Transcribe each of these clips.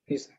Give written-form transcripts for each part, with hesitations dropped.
Listo.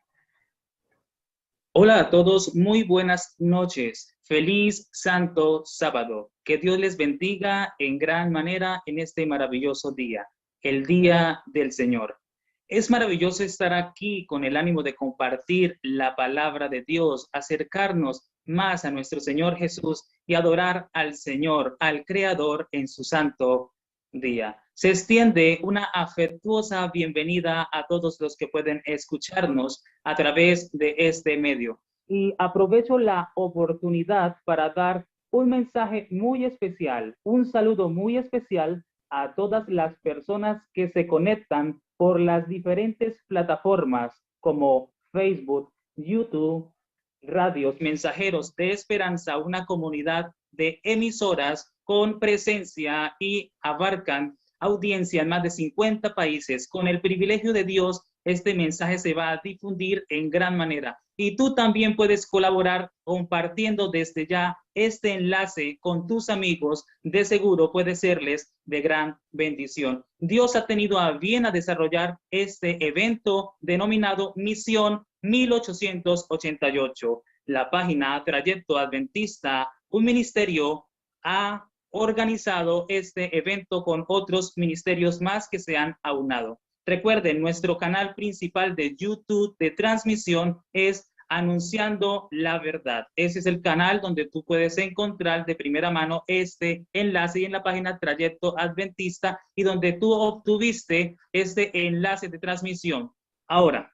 Hola a todos, muy buenas noches. Feliz Santo Sábado. Que Dios les bendiga en gran manera en este maravilloso día, el Día del Señor. Es maravilloso estar aquí con el ánimo de compartir la palabra de Dios, acercarnos más a nuestro Señor Jesús y adorar al Señor, al Creador en su santo día. Se extiende una afectuosa bienvenida a todos los que pueden escucharnos a través de este medio. Y aprovecho la oportunidad para dar un mensaje muy especial, un saludo muy especial a todas las personas que se conectan por las diferentes plataformas como Facebook, YouTube, radios, mensajeros de esperanza, una comunidad de emisoras con presencia y abarcan audiencia en más de 50 países. Con el privilegio de Dios, este mensaje se va a difundir en gran manera. Y tú también puedes colaborar compartiendo desde ya este enlace con tus amigos. De seguro puede serles de gran bendición. Dios ha tenido a bien a desarrollar este evento denominado Misión 1888. La página Trayecto Adventista, un ministerio, ha organizado este evento con otros ministerios más que se han aunado. Recuerden, nuestro canal principal de YouTube de transmisión es Anunciando la Verdad. Ese es el canal donde tú puedes encontrar de primera mano este enlace y en la página Trayecto Adventista y donde tú obtuviste este enlace de transmisión. Ahora,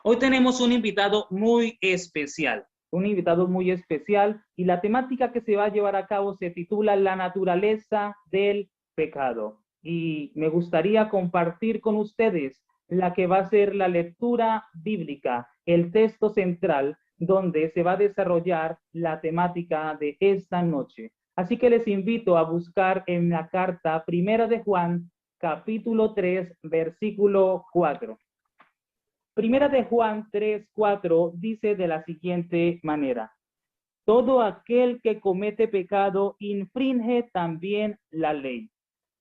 hoy tenemos un invitado muy especial y la temática que se va a llevar a cabo se titula La naturaleza del pecado. Y me gustaría compartir con ustedes la que va a ser la lectura bíblica, el texto central donde se va a desarrollar la temática de esta noche. Así que les invito a buscar en la carta Primera de Juan, capítulo 3, versículo 4. Primera de Juan 3:4 dice de la siguiente manera: todo aquel que comete pecado infringe también la ley,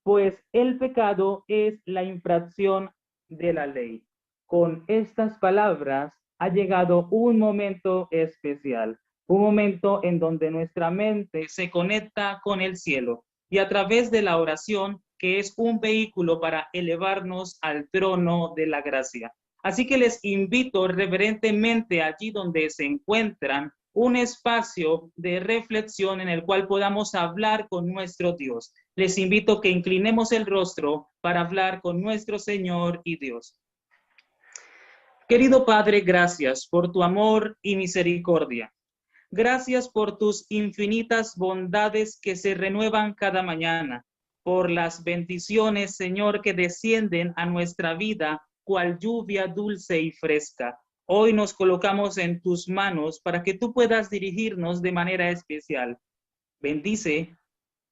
pues el pecado es la infracción de la ley. Con estas palabras ha llegado un momento especial, un momento en donde nuestra mente se conecta con el cielo y a través de la oración, que es un vehículo para elevarnos al trono de la gracia. Así que les invito reverentemente allí donde se encuentran un espacio de reflexión en el cual podamos hablar con nuestro Dios. Les invito a que inclinemos el rostro para hablar con nuestro Señor y Dios. Querido Padre, gracias por tu amor y misericordia. Gracias por tus infinitas bondades que se renuevan cada mañana, por las bendiciones, Señor, que descienden a nuestra vida cual lluvia dulce y fresca. Hoy nos colocamos en tus manos para que tú puedas dirigirnos de manera especial. Bendice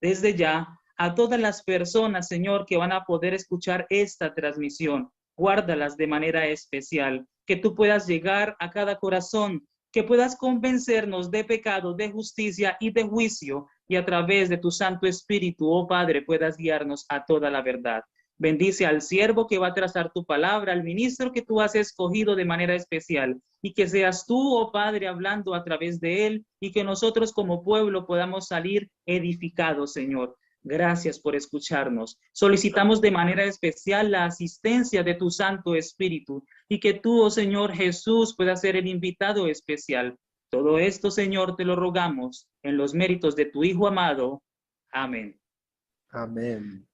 desde ya a todas las personas, Señor, que van a poder escuchar esta transmisión. Guárdalas de manera especial, que tú puedas llegar a cada corazón, que puedas convencernos de pecado, de justicia y de juicio, y a través de tu Santo Espíritu, oh Padre, puedas guiarnos a toda la verdad. Bendice al siervo que va a trazar tu palabra, al ministro que tú has escogido de manera especial, y que seas tú, oh Padre, hablando a través de él, y que nosotros como pueblo podamos salir edificados, Señor. Gracias por escucharnos. Solicitamos de manera especial la asistencia de tu Santo Espíritu, y que tú, oh Señor Jesús, puedas ser el invitado especial. Todo esto, Señor, te lo rogamos en los méritos de tu Hijo amado. Amén. Amén.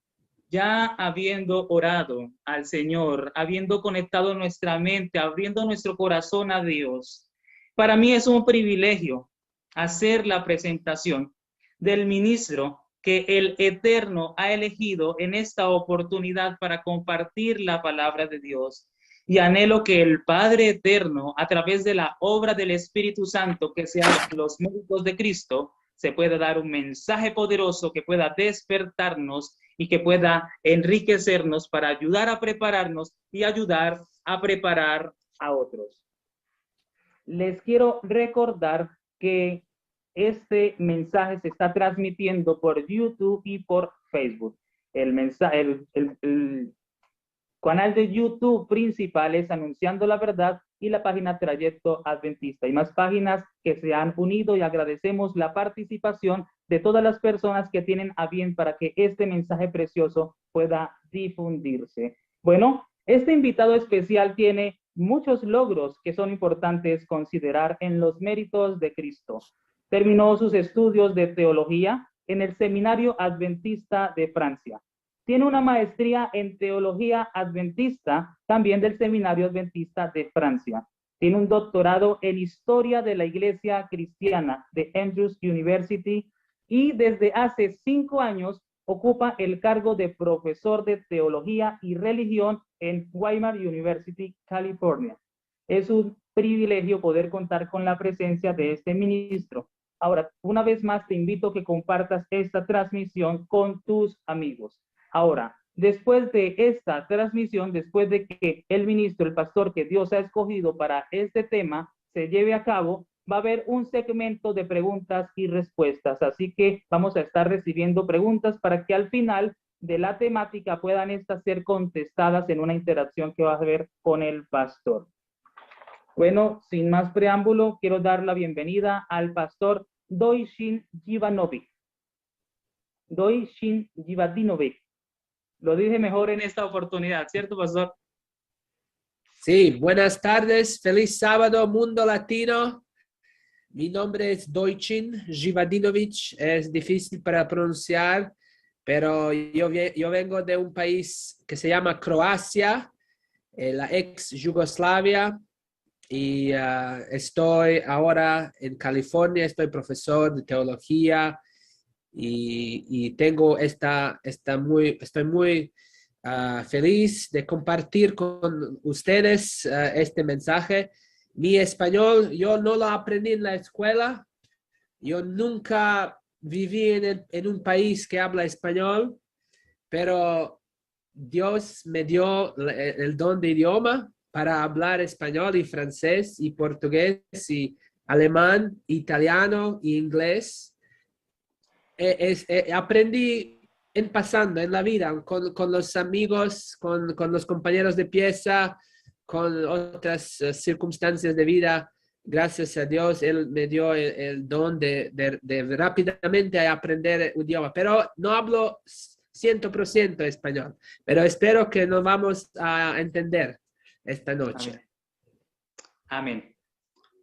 Ya habiendo orado al Señor, habiendo conectado nuestra mente, abriendo nuestro corazón a Dios, para mí es un privilegio hacer la presentación del ministro que el Eterno ha elegido en esta oportunidad para compartir la palabra de Dios. Y anhelo que el Padre Eterno, a través de la obra del Espíritu Santo, que sean los méritos de Cristo, se pueda dar un mensaje poderoso que pueda despertarnos y que pueda enriquecernos para ayudar a prepararnos y ayudar a preparar a otros. Les quiero recordar que este mensaje se está transmitiendo por YouTube y por Facebook. El mensaje, Canal de YouTube principal es Anunciando la Verdad y la página Trayecto Adventista. Hay más páginas que se han unido y agradecemos la participación de todas las personas que tienen a bien para que este mensaje precioso pueda difundirse. Bueno, este invitado especial tiene muchos logros que son importantes considerar en los méritos de Cristo. Terminó sus estudios de teología en el Seminario Adventista de Francia. Tiene una maestría en teología adventista, también del Seminario Adventista de Francia. Tiene un doctorado en historia de la Iglesia Cristiana de Andrews University y desde hace 5 años ocupa el cargo de profesor de teología y religión en Weimar University, California. Es un privilegio poder contar con la presencia de este ministro. Ahora, una vez más te invito a que compartas esta transmisión con tus amigos. Ahora, después de esta transmisión, después de que el ministro, el pastor que Dios ha escogido para este tema se lleve a cabo, va a haber un segmento de preguntas y respuestas. Así que vamos a estar recibiendo preguntas para que al final de la temática puedan estas ser contestadas en una interacción que va a haber con el pastor. Bueno, sin más preámbulo, quiero dar la bienvenida al pastor Doishin Jivanovic. Doishin Jivadinovic. Lo dije mejor en esta oportunidad, ¿cierto, pastor? Sí, buenas tardes, feliz sábado, mundo latino. Mi nombre es Doichin Jivadinovic, es difícil para pronunciar, pero yo vengo de un país que se llama Croacia, la ex Yugoslavia, y estoy ahora en California, estoy profesor de teología y tengo estoy muy feliz de compartir con ustedes este mensaje. Mi español, yo no lo aprendí en la escuela. Yo nunca viví en un país que habla español, pero Dios me dio el don de idioma para hablar español y francés y portugués y alemán, italiano y inglés. Aprendí pasando en la vida, con los amigos, con los compañeros de pieza, con otras circunstancias de vida. Gracias a Dios, Él me dio el don de rápidamente aprender un idioma, pero no hablo 100% español, pero espero que nos vamos a entender esta noche. Amén. Amén.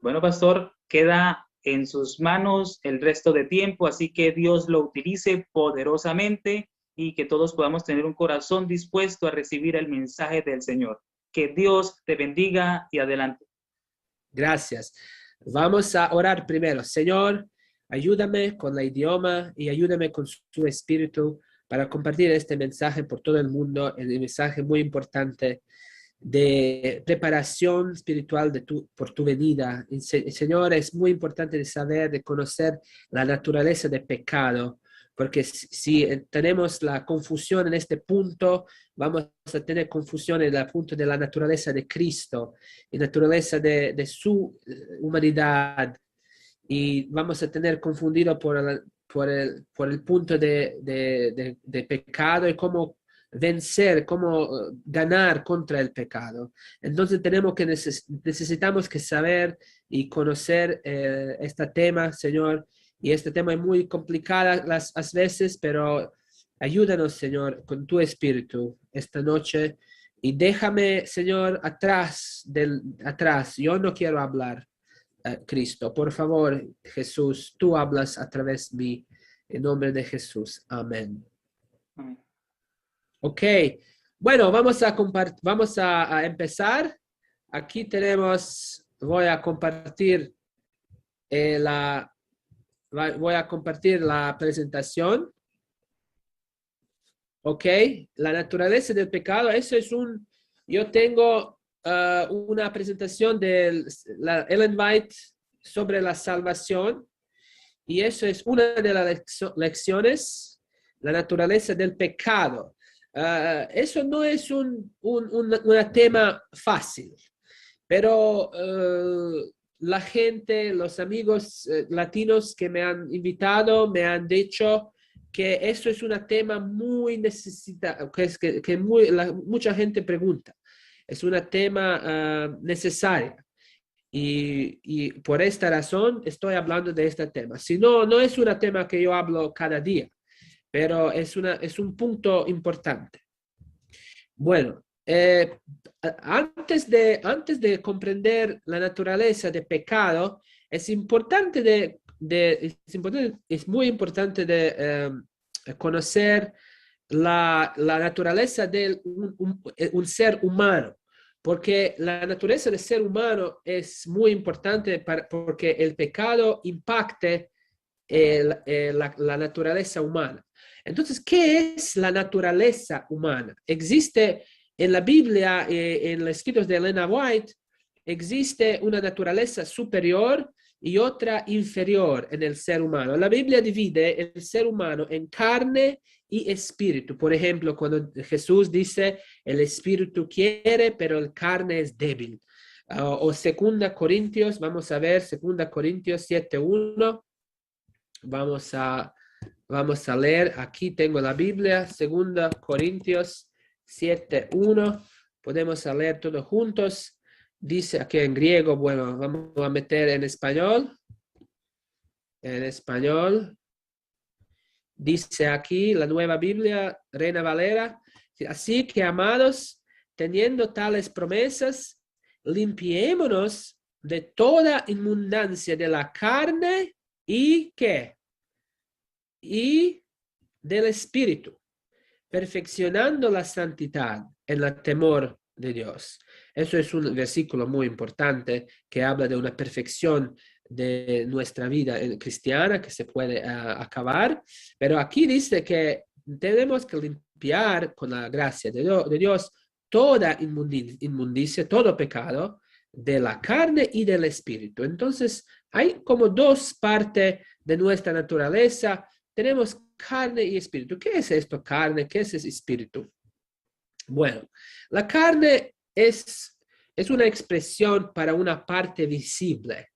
Bueno, pastor, queda en sus manos el resto de tiempo, así que Dios lo utilice poderosamente y que todos podamos tener un corazón dispuesto a recibir el mensaje del Señor. Que Dios te bendiga y adelante. Gracias. Vamos a orar primero. Señor, ayúdame con el idioma y ayúdame con su espíritu para compartir este mensaje por todo el mundo, el mensaje muy importante de preparación espiritual por tu venida. Señor, es muy importante de saber, de conocer la naturaleza del pecado, porque si tenemos la confusión en este punto, vamos a tener confusión en el punto de la naturaleza de Cristo, y naturaleza de su humanidad, y vamos a tener confundido por el punto de pecado y cómo vencer, cómo ganar contra el pecado. Entonces necesitamos que saber y conocer este tema, Señor, y este tema es muy complicado las veces, pero ayúdanos, Señor, con tu espíritu esta noche y déjame, Señor, atrás. Yo no quiero hablar, Cristo. Por favor, Jesús, tú hablas a través de mí. En nombre de Jesús. Amén. Amén. Ok, bueno, vamos a empezar. Aquí voy a compartir la presentación. Ok, la naturaleza del pecado, yo tengo una presentación de Ellen White sobre la salvación, y eso es una de las lecciones, la naturaleza del pecado. Eso no es un tema fácil, pero la gente, los amigos latinos que me han invitado, me han dicho que eso es un tema muy necesitado, que mucha gente pregunta. Es un tema necesario. Y por esta razón estoy hablando de este tema. Si no, no es un tema que yo hablo cada día, pero es un punto importante. Bueno, antes de comprender la naturaleza de pecado, es es muy importante de conocer la naturaleza de un ser humano, porque la naturaleza del ser humano es muy importante porque el pecado impacte la naturaleza humana. Entonces, ¿qué es la naturaleza humana? Existe en la Biblia, en los escritos de Elena White, existe una naturaleza superior y otra inferior en el ser humano. La Biblia divide el ser humano en carne y espíritu. Por ejemplo, cuando Jesús dice, el espíritu quiere, pero el carne es débil. O 2 Corintios, vamos a ver, 2 Corintios 7:1. Vamos a leer, aquí tengo la Biblia, 2 Corintios 7:1. Podemos leer todos juntos. Dice aquí en griego, bueno, vamos a meter en español. En español. Dice aquí la Nueva Biblia, Reina Valera. Así que, amados, teniendo tales promesas, limpiémonos de toda inmundancia de la carne y ¿qué? Y del espíritu, perfeccionando la santidad en el temor de Dios. Eso es un versículo muy importante que habla de una perfección de nuestra vida cristiana que se puede acabar, pero aquí dice que tenemos que limpiar con la gracia de Dios toda inmundicia, todo pecado de la carne y del espíritu. Entonces, hay como dos partes de nuestra naturaleza. Tenemos carne y espíritu. ¿Qué es esto, carne? ¿Qué es espíritu? Bueno, la carne es una expresión para una parte visible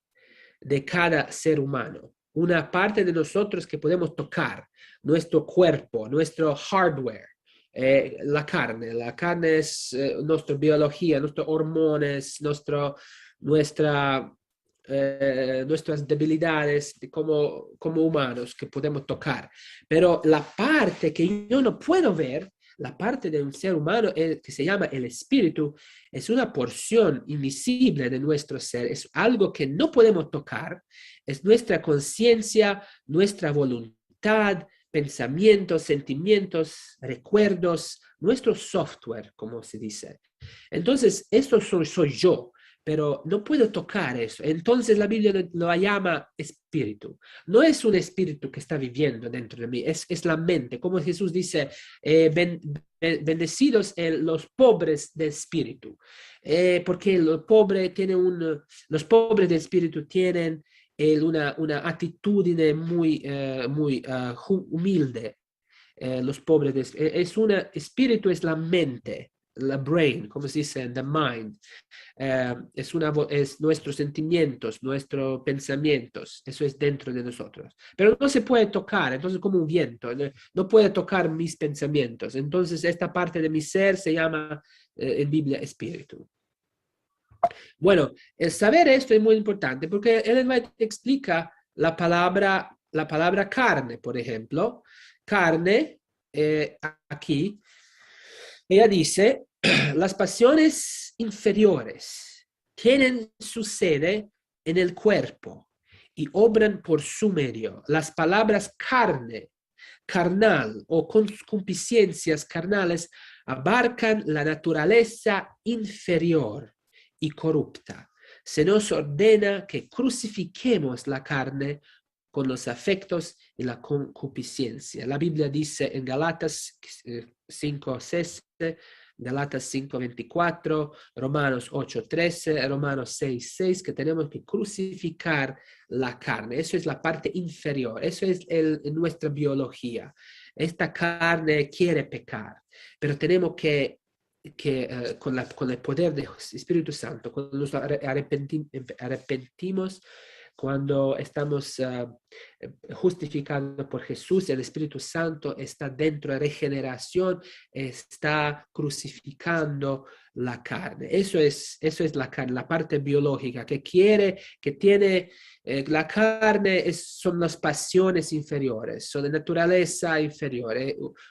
de cada ser humano, una parte de nosotros que podemos tocar, nuestro cuerpo, nuestro hardware. La carne es nuestra biología, nuestros hormonas, nuestras debilidades como humanos que podemos tocar. Pero la parte que yo no puedo ver, la parte de un ser humano que se llama el espíritu, es una porción invisible de nuestro ser, es algo que no podemos tocar, es nuestra conciencia, nuestra voluntad, pensamientos, sentimientos, recuerdos, nuestro software, como se dice. Entonces, esto soy yo, pero no puedo tocar eso. Entonces la Biblia lo llama espíritu. No es un espíritu que está viviendo dentro de mí, es la mente. Como Jesús dice, bendecidos los pobres de espíritu, porque los pobres de espíritu tienen una actitud muy humilde. Los pobres espíritu es la mente, la brain, como se dice, the mind. Es nuestros sentimientos, nuestros pensamientos, eso es dentro de nosotros. Pero no se puede tocar, entonces como un viento, no puede tocar mis pensamientos. Entonces esta parte de mi ser se llama en Biblia espíritu. Bueno, el saber esto es muy importante porque Ellen White explica la palabra carne, por ejemplo. Carne, aquí, ella dice, las pasiones inferiores tienen su sede en el cuerpo y obran por su medio. Las palabras carne, carnal o concupiscencias carnales abarcan la naturaleza inferior y corrupta. Se nos ordena que crucifiquemos la carne con los afectos y la concupiscencia. La Biblia dice en Galatas 5:6, Galatas 5:24, Romanos 8:13, Romanos 6:6, que tenemos que crucificar la carne. Eso es la parte inferior, eso es nuestra biología. Esta carne quiere pecar, pero tenemos que con el poder del Espíritu Santo, cuando nos arrepentimos, cuando estamos justificados por Jesús, el Espíritu Santo está dentro de regeneración, está crucificando la carne. Eso es la carne, la parte biológica que tiene, la carne son las pasiones inferiores, son de naturaleza inferior,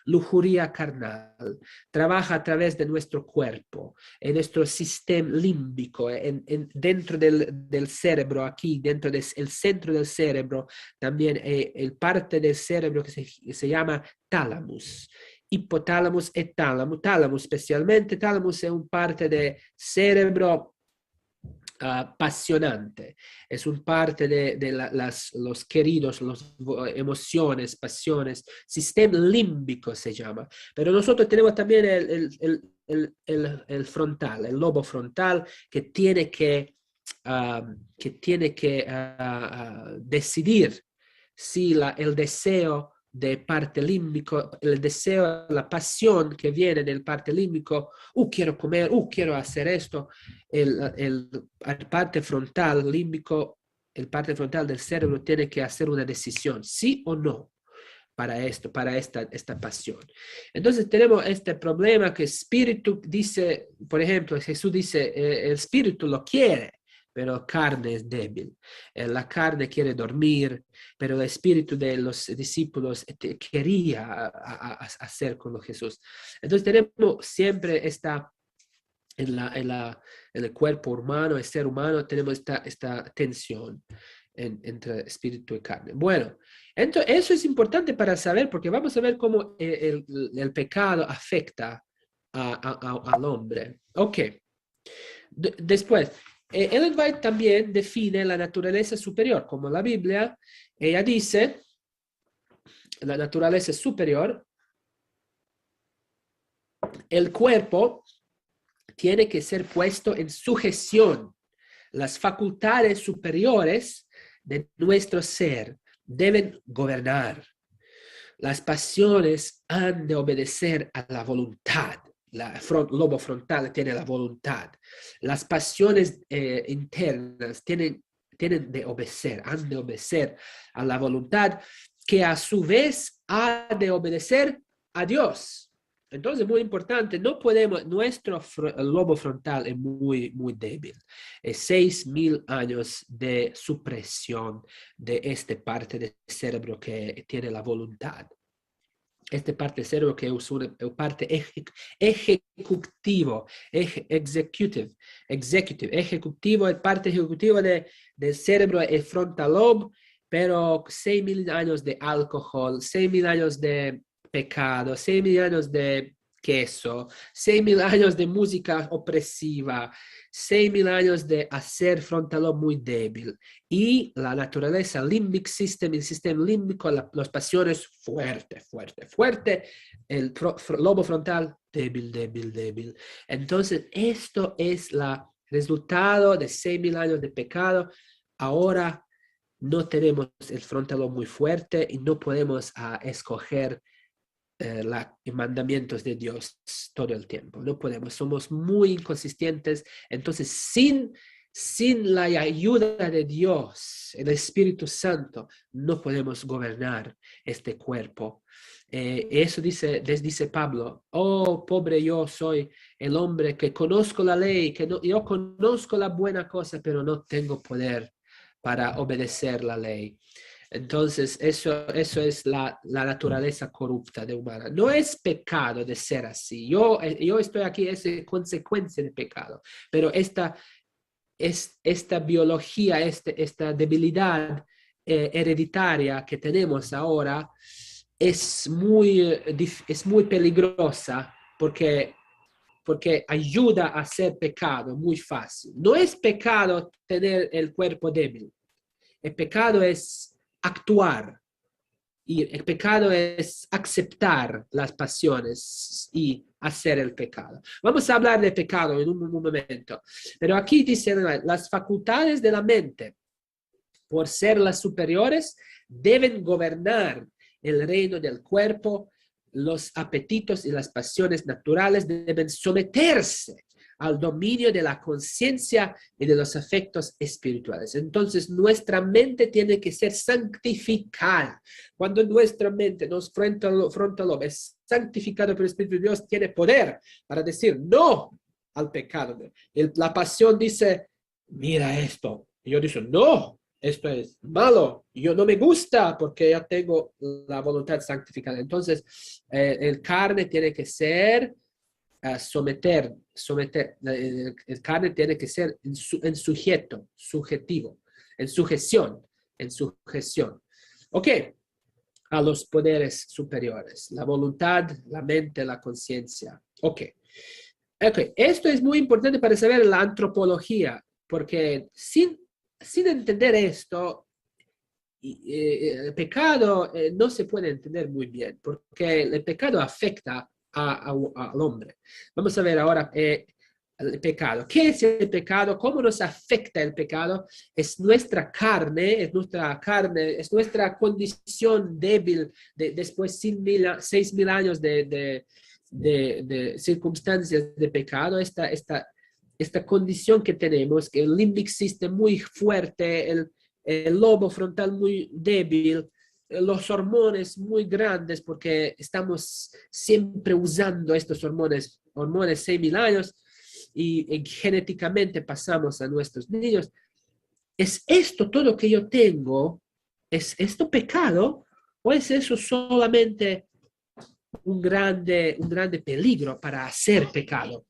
lujuria carnal, trabaja a través de nuestro cuerpo, en nuestro sistema límbico, dentro del cerebro, aquí, dentro del centro del cerebro, también el parte del cerebro que se llama tálamos. Hipotálamos e tálamo. Tálamo especialmente, tálamo es un parte del cerebro apasionante, es un parte de los queridos, las emociones, pasiones, sistema límbico se llama. Pero nosotros tenemos también el frontal, el lobo frontal, que tiene que decidir si el deseo de parte límbico, el deseo, la pasión que viene del parte límbico, quiero comer, quiero hacer esto, el parte frontal límbico, el parte frontal del cerebro tiene que hacer una decisión, sí o no, para esto, para esta pasión. Entonces tenemos este problema que el espíritu dice, por ejemplo, Jesús dice, el espíritu lo quiere, pero la carne es débil. La carne quiere dormir, pero el espíritu de los discípulos quería hacer con Jesús. Entonces tenemos siempre en el cuerpo humano, el ser humano, tenemos esta tensión entre espíritu y carne. Bueno, entonces eso es importante para saber, porque vamos a ver cómo el pecado afecta al hombre. Ok. Después, Ellen White también define la naturaleza superior, como la Biblia. Ella dice, la naturaleza superior, el cuerpo tiene que ser puesto en sujeción. Las facultades superiores de nuestro ser deben gobernar. Las pasiones han de obedecer a la voluntad. Lobo frontal tiene la voluntad. Las pasiones internas han de obedecer a la voluntad, que a su vez ha de obedecer a Dios. Entonces, muy importante, no podemos, nuestro lobo frontal es muy, muy débil. Es 6,000 años de supresión de esta parte del cerebro que tiene la voluntad. Esta parte del cerebro que es una parte ejecutivo, el parte ejecutivo del cerebro es frontal lobe, pero 6,000 años de alcohol, 6,000 años de pecado, 6,000 años de queso, 6,000 años de música opresiva, 6,000 años de hacer frontal lobe muy débil. Y la naturaleza, limbic system, el sistema límbico, las pasiones fuerte. El lobo frontal débil. Entonces, esto es el resultado de 6,000 años de pecado. Ahora no tenemos el frontal lobe muy fuerte y no podemos escoger los mandamientos de Dios todo el tiempo. No podemos, somos muy inconsistentes. Entonces, sin la ayuda de Dios, el Espíritu Santo, no podemos gobernar este cuerpo. Eso dice Pablo, pobre yo soy el hombre que conozco la ley, yo conozco la buena cosa, pero no tengo poder para obedecer la ley. Entonces, eso es la naturaleza corrupta de humana. No es pecado de ser así. Yo estoy aquí, es consecuencia de pecado. Pero esta biología, esta debilidad hereditaria que tenemos ahora es muy peligrosa porque ayuda a hacer pecado muy fácil. No es pecado tener el cuerpo débil. El pecado es actuar, y el pecado es aceptar las pasiones y hacer el pecado. Vamos a hablar de pecado en un momento, pero aquí dice, las facultades de la mente, por ser las superiores, deben gobernar el reino del cuerpo. Los apetitos y las pasiones naturales deben someterse al dominio de la conciencia y de los afectos espirituales. Entonces, nuestra mente tiene que ser santificada. Cuando nuestra mente, nos frontal lobe es santificado por el Espíritu de Dios, tiene poder para decir no al pecado. La pasión dice, mira esto. Y yo digo, no, esto es malo, yo no me gusta porque ya tengo la voluntad santificada. Entonces, el carne tiene que ser el carne tiene que ser en subjetivo, en sujeción. Ok, a los poderes superiores, la voluntad, la mente, la conciencia. Ok, esto es muy importante para saber la antropología, porque sin entender esto, el pecado no se puede entender muy bien, porque el pecado afecta al hombre. Vamos a ver ahora el pecado. ¿Qué es el pecado? ¿Cómo nos afecta el pecado? Es nuestra carne, es nuestra condición débil después de 6,000 años de circunstancias de pecado, esta condición que tenemos, que el limbic system muy fuerte, el lobo frontal muy débil, los hormonas muy grandes, porque estamos siempre usando estos hormonas 6,000 años y genéticamente pasamos a nuestros niños. ¿Es esto todo que yo tengo? ¿Es esto pecado? ¿O es eso solamente un grande peligro para hacer pecado?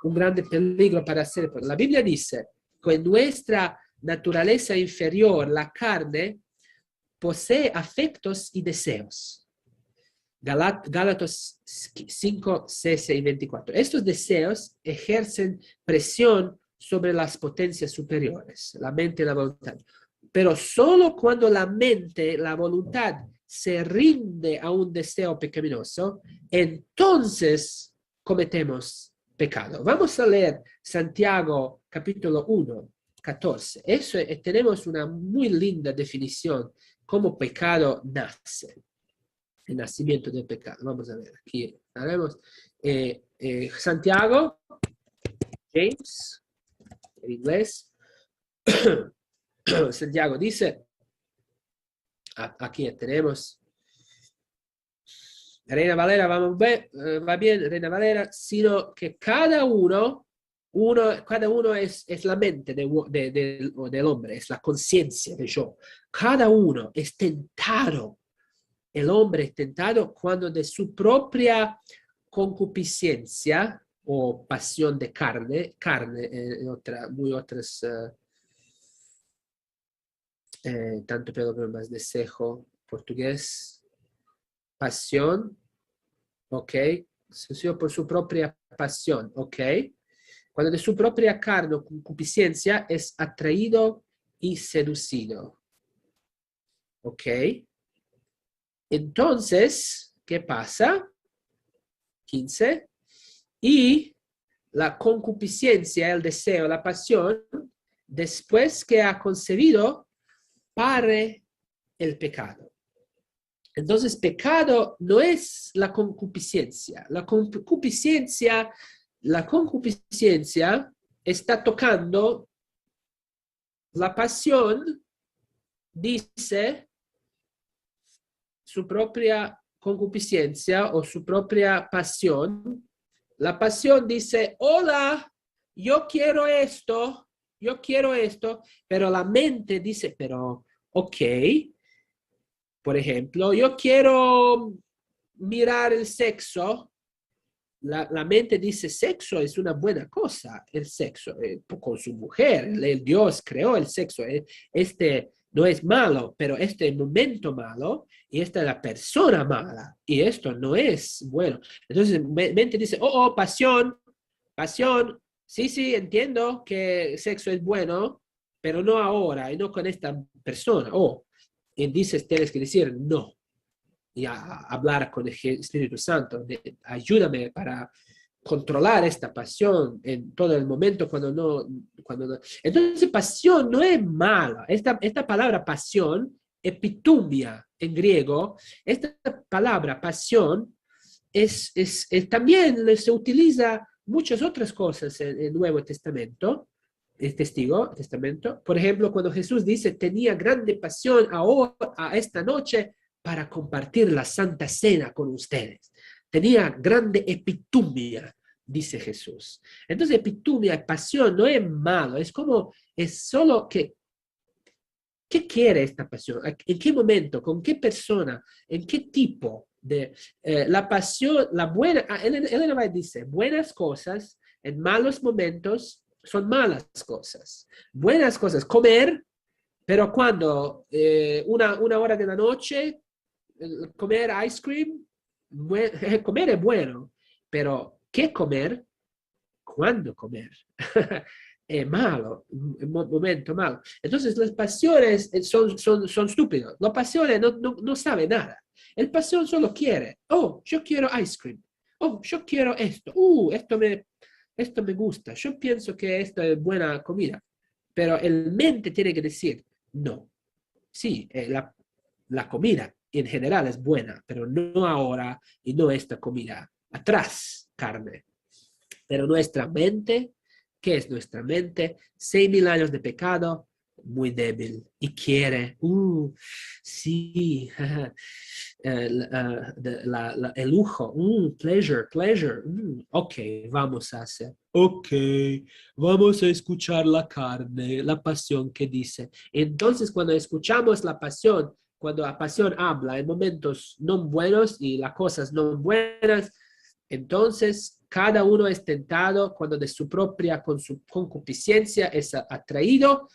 Un grande peligro para hacer pecado. La Biblia dice que nuestra naturaleza inferior, la carne, posee afectos y deseos. Gálatas 5, 6 y 24. Estos deseos ejercen presión sobre las potencias superiores, la mente y la voluntad. Pero solo cuando la mente, la voluntad, se rinde a un deseo pecaminoso, entonces cometemos pecado. Vamos a leer Santiago capítulo 1, 14. Eso tenemos una muy linda definición cómo pecado nace. El nacimiento del pecado. Vamos a ver, aquí haremos Santiago, James, en inglés. Santiago dice, aquí tenemos Reina Valera, vamos a ver, va bien, Reina Valera, sino que cada uno es la mente del hombre, es la conciencia de yo. Cada uno es tentado. El hombre es tentado cuando de su propia concupiscencia o pasión de carne, muy otras, tanto pelo más deseo, portugués, pasión, ok, por su propia pasión, ok, cuando de su propia carne o concupiscencia es atraído y seducido, ok. Entonces, ¿qué pasa? 15. Y la concupiscencia, el deseo, la pasión, después que ha concebido, pare el pecado. Entonces, pecado no es la concupiscencia. La concupiscencia está tocando la pasión, dice, su propia concupiscencia o su propia pasión. La pasión dice, hola, yo quiero esto, pero la mente dice, pero, ok, por ejemplo, yo quiero mirar el sexo. La mente dice, sexo es una buena cosa, el sexo, con su mujer, el Dios creó el sexo, este no es malo, pero este momento malo, y esta es la persona mala, y esto no es bueno. Entonces, mente dice, pasión, sí, entiendo que sexo es bueno, pero no ahora, y no con esta persona. Y dices, tienes que decir no. Y hablar con el Espíritu Santo, ayúdame para controlar esta pasión en todo el momento cuando no. Entonces, pasión no es mala. Esta palabra pasión, epitumia en griego, esta palabra pasión también se utiliza muchas otras cosas en el Nuevo Testamento, testamento. Por ejemplo, cuando Jesús dice, tenía grande pasión ahora, a esta noche, para compartir la Santa Cena con ustedes. Tenía grande epitumia, dice Jesús. Entonces, epitumia, pasión, no es malo, es solo que, ¿qué quiere esta pasión? ¿En qué momento? ¿Con qué persona? ¿En qué tipo de la pasión, la buena? Elena White dice, buenas cosas en malos momentos son malas cosas. Buenas cosas, comer, pero cuando una hora de la noche, comer ice cream, comer es bueno, pero ¿qué comer? ¿Cuándo comer? Es malo, un momento malo. Entonces las pasiones son estúpidos. Las pasiones no saben nada. El pasión solo quiere, oh, yo quiero ice cream. Oh, yo quiero esto. Esto me gusta. Yo pienso que esto es buena comida. Pero el mente tiene que decir, no. Sí, la comida en general es buena, pero no ahora y no esta comida. Atrás, carne. Pero nuestra mente, ¿qué es nuestra mente? 6.000 años de pecado, muy débil y quiere, sí, el lujo, pleasure, ok, vamos a hacer, ok, vamos a escuchar la carne, la pasión que dice. Entonces, cuando escuchamos la pasión, cuando la pasión habla en momentos no buenos y las cosas no buenas, entonces cada uno es tentado cuando de su propia con su concupiscencia es atraído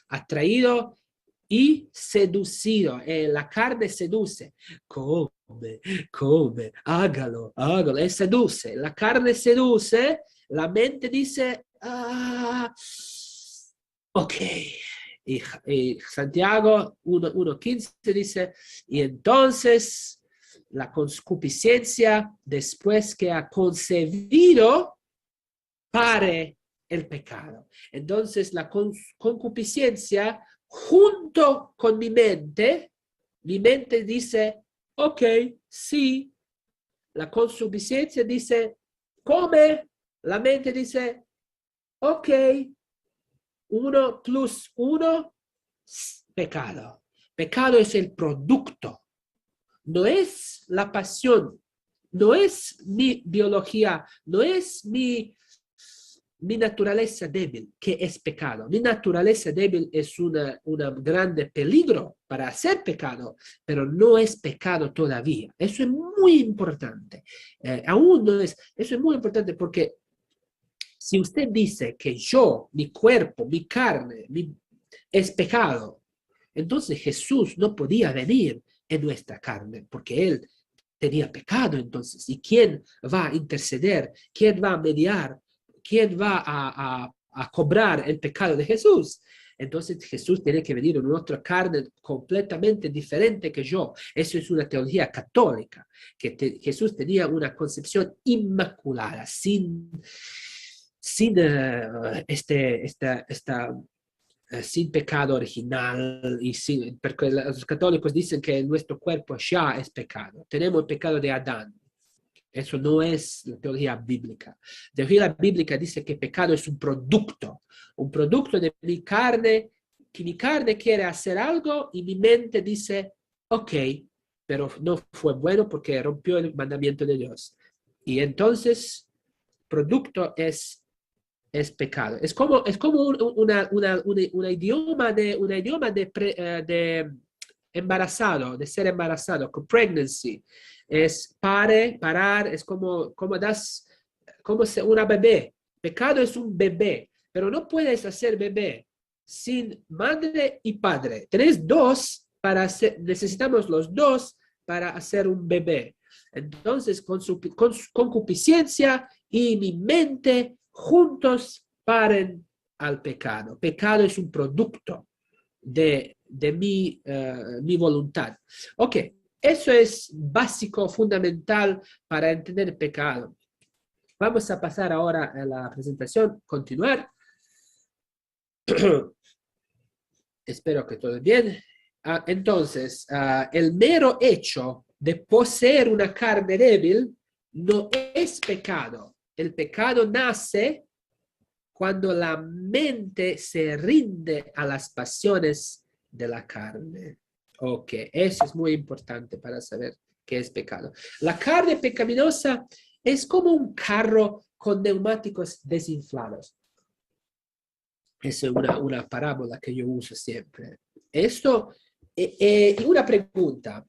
y seducido. La carne seduce. Come, hágalo. Seduce. La carne seduce. La mente dice, ok. Y Santiago 1:15 dice, y entonces la concupiscencia, después que ha concebido, pare el pecado. Entonces la concupiscencia junto con mi mente dice, ok, sí. La concupiscencia dice, come. La mente dice, ok, 1 + 1, pecado. Pecado es el producto. No es la pasión, no es mi biología, no es mi naturaleza débil, que es pecado. Mi naturaleza débil es un grande peligro para hacer pecado, pero no es pecado todavía. Eso es muy importante. Aún no es, eso es muy importante porque si usted dice que yo, mi cuerpo, mi carne, es pecado, entonces Jesús no podía venir en nuestra carne, porque Él tenía pecado entonces. ¿Y quién va a interceder? ¿Quién va a mediar? ¿Quién va a cobrar el pecado de Jesús? Entonces Jesús tiene que venir en otra carne completamente diferente que yo. Eso es una teología católica, que Jesús tenía una concepción inmaculada, sin sin pecado original, porque los católicos dicen que nuestro cuerpo ya es pecado. Tenemos el pecado de Adán. Eso no es la teología bíblica. La teología bíblica dice que pecado es un producto de mi carne, que mi carne quiere hacer algo y mi mente dice, ok, pero no fue bueno porque rompió el mandamiento de Dios. Y entonces, producto es pecado. Es como un idioma de embarazado, de ser embarazado, con pregnancy. Es parar, es como una bebé. Pecado es un bebé, pero no puedes hacer bebé sin madre y padre. Tenés dos necesitamos los dos para hacer un bebé. Entonces, con su concupiscencia y mi mente juntos paren al pecado. Pecado es un producto de mi voluntad. Ok, eso es básico, fundamental para entender el pecado. Vamos a pasar ahora a la presentación, continuar. Espero que todo bien. Entonces, el mero hecho de poseer una carne débil no es pecado. el pecado nace cuando la mente se rinde a las pasiones de la carne. Ok, eso es muy importante para saber qué es pecado. La carne pecaminosa es como un carro con neumáticos desinflados. Esa es una parábola que yo uso siempre. Esto, una pregunta.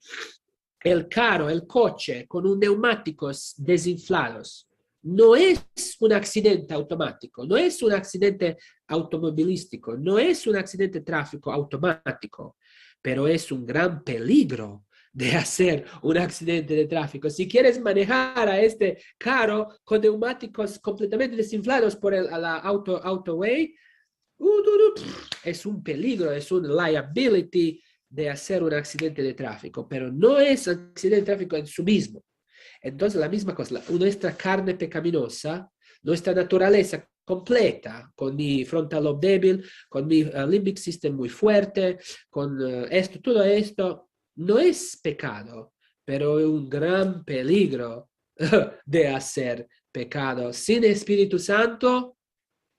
El carro, el coche con un neumáticos desinflados, no es un accidente automático, no es un accidente automovilístico, no es un accidente de tráfico automático, pero es un gran peligro de hacer un accidente de tráfico. Si quieres manejar a este carro con neumáticos completamente desinflados por la autoway, es un peligro, es un liability de hacer un accidente de tráfico, pero no es accidente de tráfico en sí mismo. Entonces, la misma cosa, nuestra carne pecaminosa, nuestra naturaleza completa, con mi frontal lobe débil, con mi limbic system muy fuerte, con esto, todo esto, no es pecado, pero es un gran peligro de hacer pecado. Sin Espíritu Santo,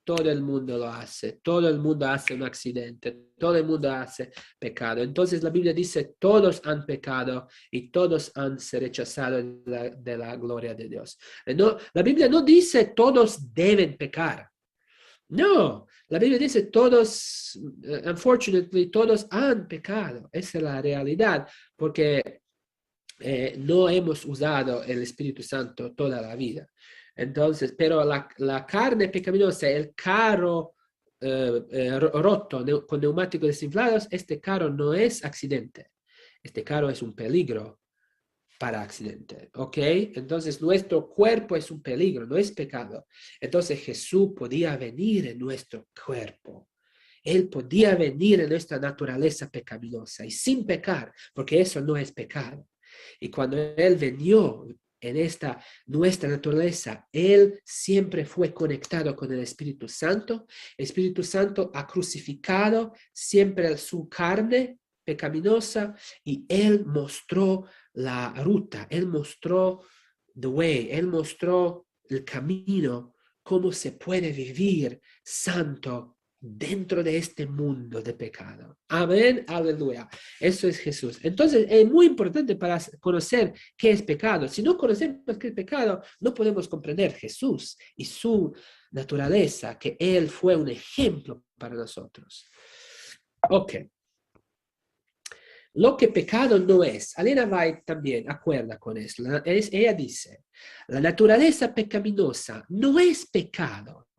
todo el mundo lo hace, todo el mundo hace un accidente, todo el mundo hace pecado. Entonces la Biblia dice, todos han pecado y todos han rechazado de la gloria de Dios. No, la Biblia no dice todos deben pecar. No, la Biblia dice todos, unfortunately, todos han pecado. Esa es la realidad, porque no hemos usado el Espíritu Santo toda la vida. Entonces, pero la carne pecaminosa, el carro roto con neumáticos desinflados, este carro no es accidente. Este carro es un peligro para accidente, ¿ok? Entonces nuestro cuerpo es un peligro, no es pecado. Entonces Jesús podía venir en nuestro cuerpo. Él podía venir en nuestra naturaleza pecaminosa y sin pecar, porque eso no es pecado. Y cuando Él venió en nuestra naturaleza, Él siempre fue conectado con el Espíritu Santo. El Espíritu Santo ha crucificado siempre su carne pecaminosa y Él mostró la ruta, Él mostró the way, Él mostró el camino, cómo se puede vivir santo dentro de este mundo de pecado. Amén, aleluya. Eso es Jesús. Entonces, es muy importante para conocer qué es pecado. Si no conocemos qué es pecado, no podemos comprender Jesús y su naturaleza, que Él fue un ejemplo para nosotros. Ok. Lo que pecado no es. Elena White también acuerda con eso. Ella dice, la naturaleza pecaminosa no es pecado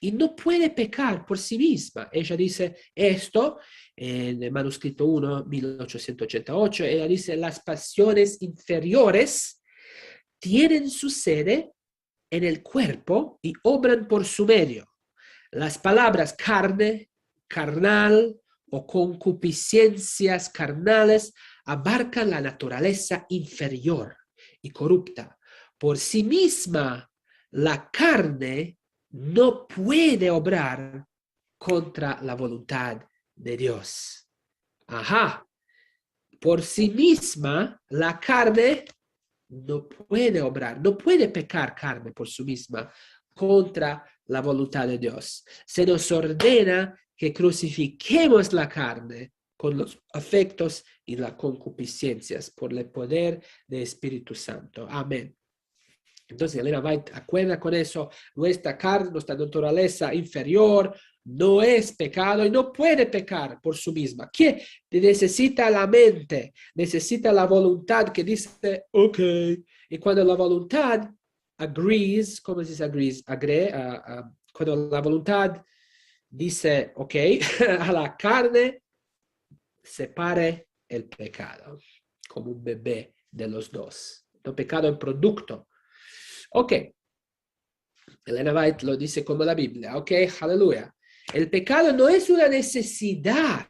y no puede pecar por sí misma. Ella dice esto en el manuscrito 1, 1888. Ella dice, las pasiones inferiores tienen su sede en el cuerpo y obran por su medio. Las palabras carne, carnal o concupiscencias carnales abarcan la naturaleza inferior y corrupta. Por sí misma, la carne no puede obrar contra la voluntad de Dios. Ajá. Por sí misma, la carne no puede obrar, no puede pecar carne por sí misma contra la voluntad de Dios. Se nos ordena que crucifiquemos la carne con los afectos y las concupiscencias por el poder del Espíritu Santo. Amén. Entonces, Elena White acuerda con eso. Nuestra carne, nuestra naturaleza inferior no es pecado y no puede pecar por sí misma. ¿Qué? Necesita la mente, necesita la voluntad que dice, ok. Y cuando la voluntad agrees, ¿cómo se dice agrees? Cuando la voluntad dice, ok, a la carne, separe el pecado, como un bebé de los dos. El pecado es producto. Ok, Elena White lo dice como la Biblia, ok, aleluya. El pecado no es una necesidad,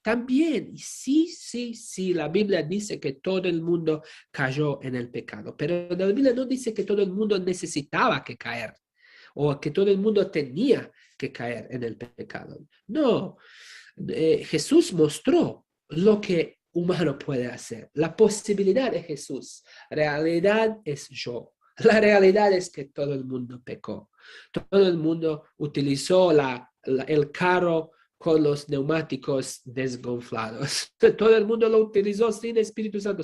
también, sí, la Biblia dice que todo el mundo cayó en el pecado, pero la Biblia no dice que todo el mundo necesitaba que caer o que todo el mundo tenía que caer en el pecado. No, Jesús mostró lo que humano puede hacer, la posibilidad de Jesús, realidad es yo. La realidad es que todo el mundo pecó. Todo el mundo utilizó el carro con los neumáticos desgonflados. Todo el mundo lo utilizó sin Espíritu Santo.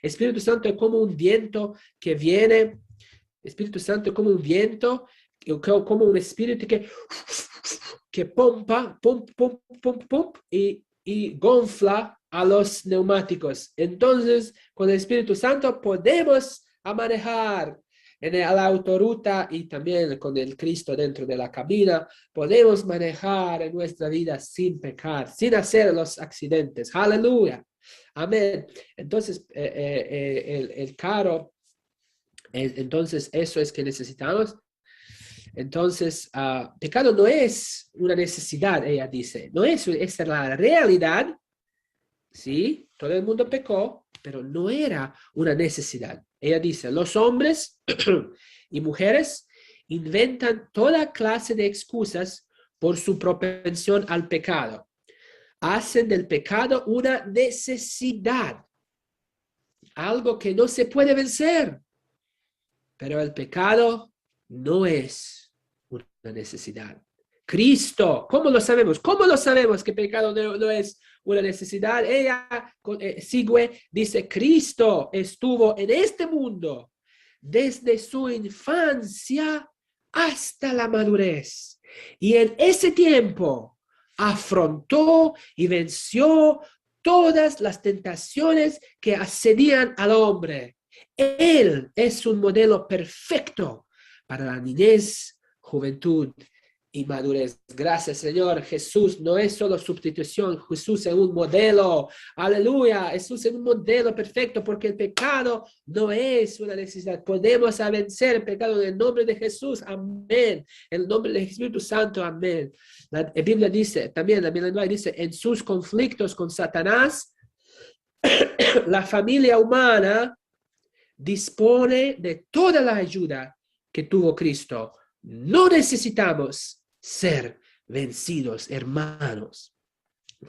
Espíritu Santo es como un viento que viene. Espíritu Santo es como un viento, como un espíritu que pompa, y gonfla a los neumáticos. Entonces, con el Espíritu Santo podemos manejar en la autoruta y también con el Cristo dentro de la cabina, podemos manejar en nuestra vida sin pecar, sin hacer los accidentes. Aleluya. Amén. Entonces, el carro, entonces eso es que necesitamos. Entonces, pecado no es una necesidad, ella dice, no es, es la realidad. Sí, todo el mundo pecó, pero no era una necesidad. Ella dice, los hombres y mujeres inventan toda clase de excusas por su propensión al pecado. Hacen del pecado una necesidad, algo que no se puede vencer. Pero el pecado no es una necesidad. Cristo, ¿cómo lo sabemos? ¿Cómo lo sabemos que pecado no es una necesidad? Ella sigue, dice, Cristo estuvo en este mundo desde su infancia hasta la madurez. Y en ese tiempo afrontó y venció todas las tentaciones que asedían al hombre. Él es un modelo perfecto para la niñez, juventud y madurez. Gracias, Señor. Jesús no es solo sustitución, Jesús es un modelo. Aleluya. Jesús es un modelo perfecto porque el pecado no es una necesidad. Podemos vencer el pecado en el nombre de Jesús. Amén. En el nombre del Espíritu Santo. Amén. La Biblia dice, también la Biblia dice, en sus conflictos con Satanás, la familia humana dispone de toda la ayuda que tuvo Cristo. No necesitamos ser vencidos, hermanos.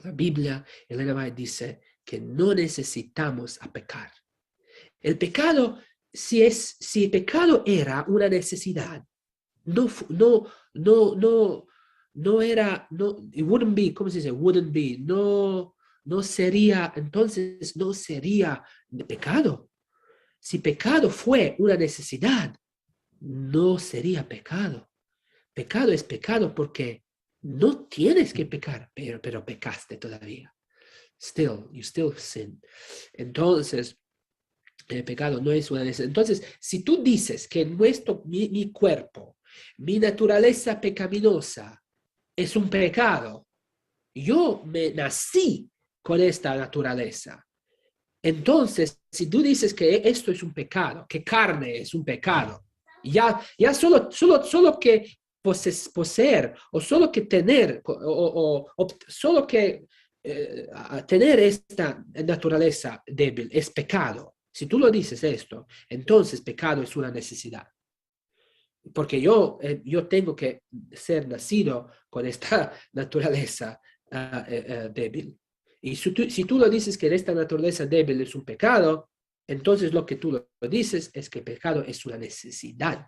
La Biblia, Elena White dice que no necesitamos a pecar. El pecado, si el pecado era una necesidad, no era, it wouldn't be, ¿cómo se dice? Wouldn't be, no sería, entonces no sería pecado. Si pecado fue una necesidad, no sería pecado. Pecado es pecado porque no tienes que pecar, pero pecaste todavía. You still sin. Entonces, el pecado no es una necesidad. Entonces, si tú dices que mi cuerpo, mi naturaleza pecaminosa es un pecado, yo me nací con esta naturaleza. Entonces, si tú dices que esto es un pecado, que carne es un pecado, ya solo que poseer o solo que tener o solo que tener esta naturaleza débil es pecado. Si tú lo dices esto, entonces pecado es una necesidad. Porque yo tengo que ser nacido con esta naturaleza débil. Y si tú lo dices que esta naturaleza débil es un pecado, entonces lo que tú lo dices es que el pecado es una necesidad.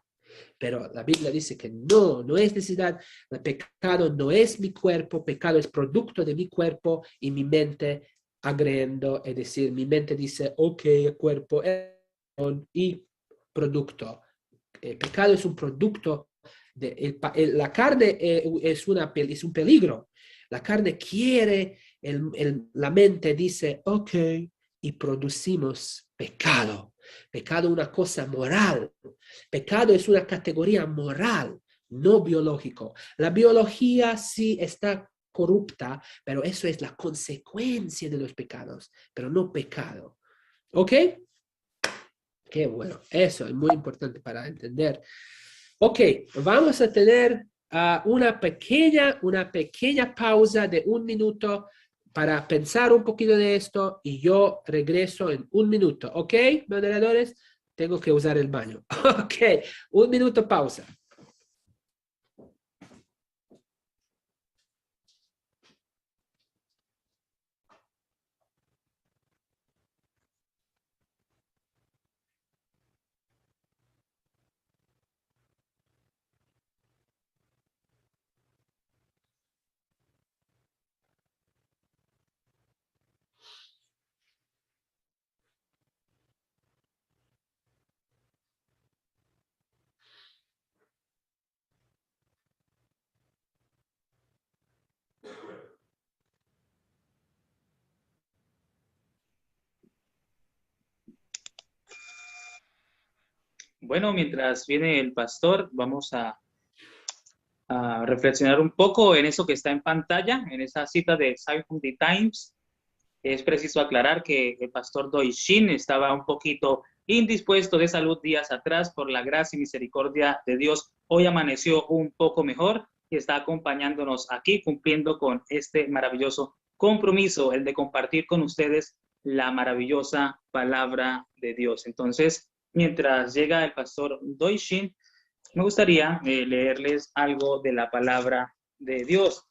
Pero la Biblia dice que no es necesidad. El pecado no es mi cuerpo, pecado es producto de mi cuerpo y mi mente agrediendo, es decir, mi mente dice, ok, el cuerpo es y producto. El pecado es un producto la carne es un peligro. La carne quiere, la mente dice, ok, y producimos pecado. Pecado es una cosa moral. Pecado es una categoría moral, no biológico. La biología sí está corrupta, pero eso es la consecuencia de los pecados, pero no pecado. ¿Ok? Qué bueno, eso es muy importante para entender. Ok, vamos a tener una pequeña pausa de 1 minuto para pensar un poquito de esto y yo regreso en 1 minuto. ¿Ok, moderadores? Tengo que usar el baño. Ok, 1 minuto pausa. Bueno, mientras viene el pastor, vamos a reflexionar un poco en eso que está en pantalla, en esa cita de Sunday Times. Es preciso aclarar que el pastor Doi Shin estaba un poquito indispuesto de salud días atrás. Por la gracia y misericordia de Dios, hoy amaneció un poco mejor y está acompañándonos aquí, cumpliendo con este maravilloso compromiso, el de compartir con ustedes la maravillosa palabra de Dios. Entonces, mientras llega el pastor Doi Shin, me gustaría leerles algo de la palabra de Dios.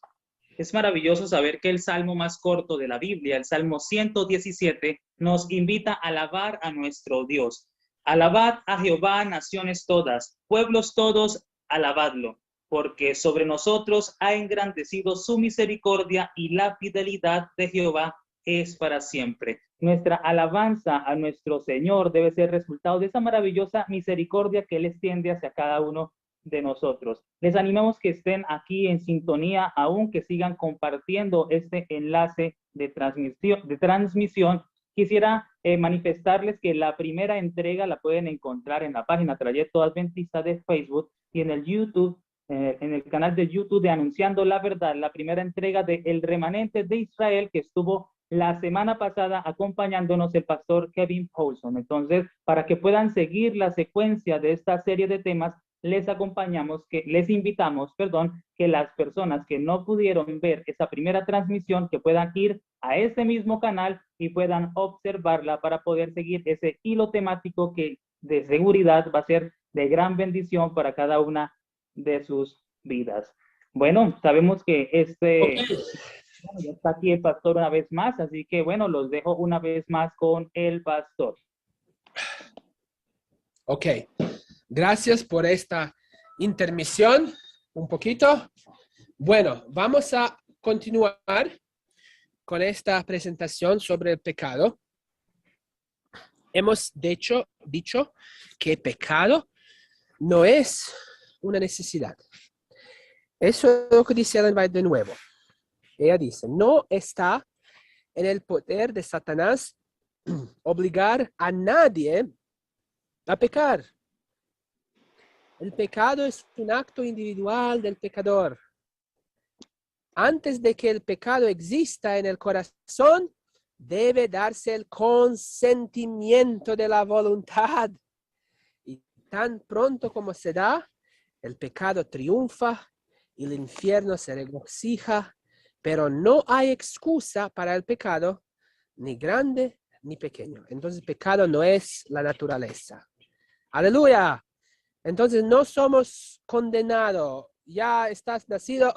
Es maravilloso saber que el salmo más corto de la Biblia, el Salmo 117, nos invita a alabar a nuestro Dios. Alabad a Jehová, naciones todas, pueblos todos, alabadlo, porque sobre nosotros ha engrandecido su misericordia y la fidelidad de Jehová es para siempre. Nuestra alabanza a nuestro Señor debe ser resultado de esa maravillosa misericordia que Él extiende hacia cada uno de nosotros. Les animamos que estén aquí en sintonía, aún que sigan compartiendo este enlace de transmisión. Quisiera manifestarles que la primera entrega la pueden encontrar en la página Trayecto Adventista de Facebook y en el YouTube, en el canal de YouTube de Anunciando la Verdad, la primera entrega de El Remanente de Israel, que estuvo la semana pasada acompañándonos el pastor Kevin Paulson. Entonces, para que puedan seguir la secuencia de esta serie de temas, les invitamos, que las personas que no pudieron ver esa primera transmisión, que puedan ir a ese mismo canal y puedan observarla para poder seguir ese hilo temático que de seguridad va a ser de gran bendición para cada una de sus vidas. Bueno, sabemos que ya está aquí el pastor una vez más, así que bueno, los dejo una vez más con el pastor. Ok, gracias por esta intermisión, un poquito. Bueno, vamos a continuar con esta presentación sobre el pecado. Hemos dicho que pecado no es una necesidad. Eso es lo que dice Ellen White de nuevo. Ella dice, no está en el poder de Satanás obligar a nadie a pecar. El pecado es un acto individual del pecador. Antes de que el pecado exista en el corazón, debe darse el consentimiento de la voluntad. Y tan pronto como se da, el pecado triunfa y el infierno se regocija, pero no hay excusa para el pecado, ni grande ni pequeño. Entonces, el pecado no es la naturaleza. ¡Aleluya! Entonces, no somos condenados. Ya estás nacido,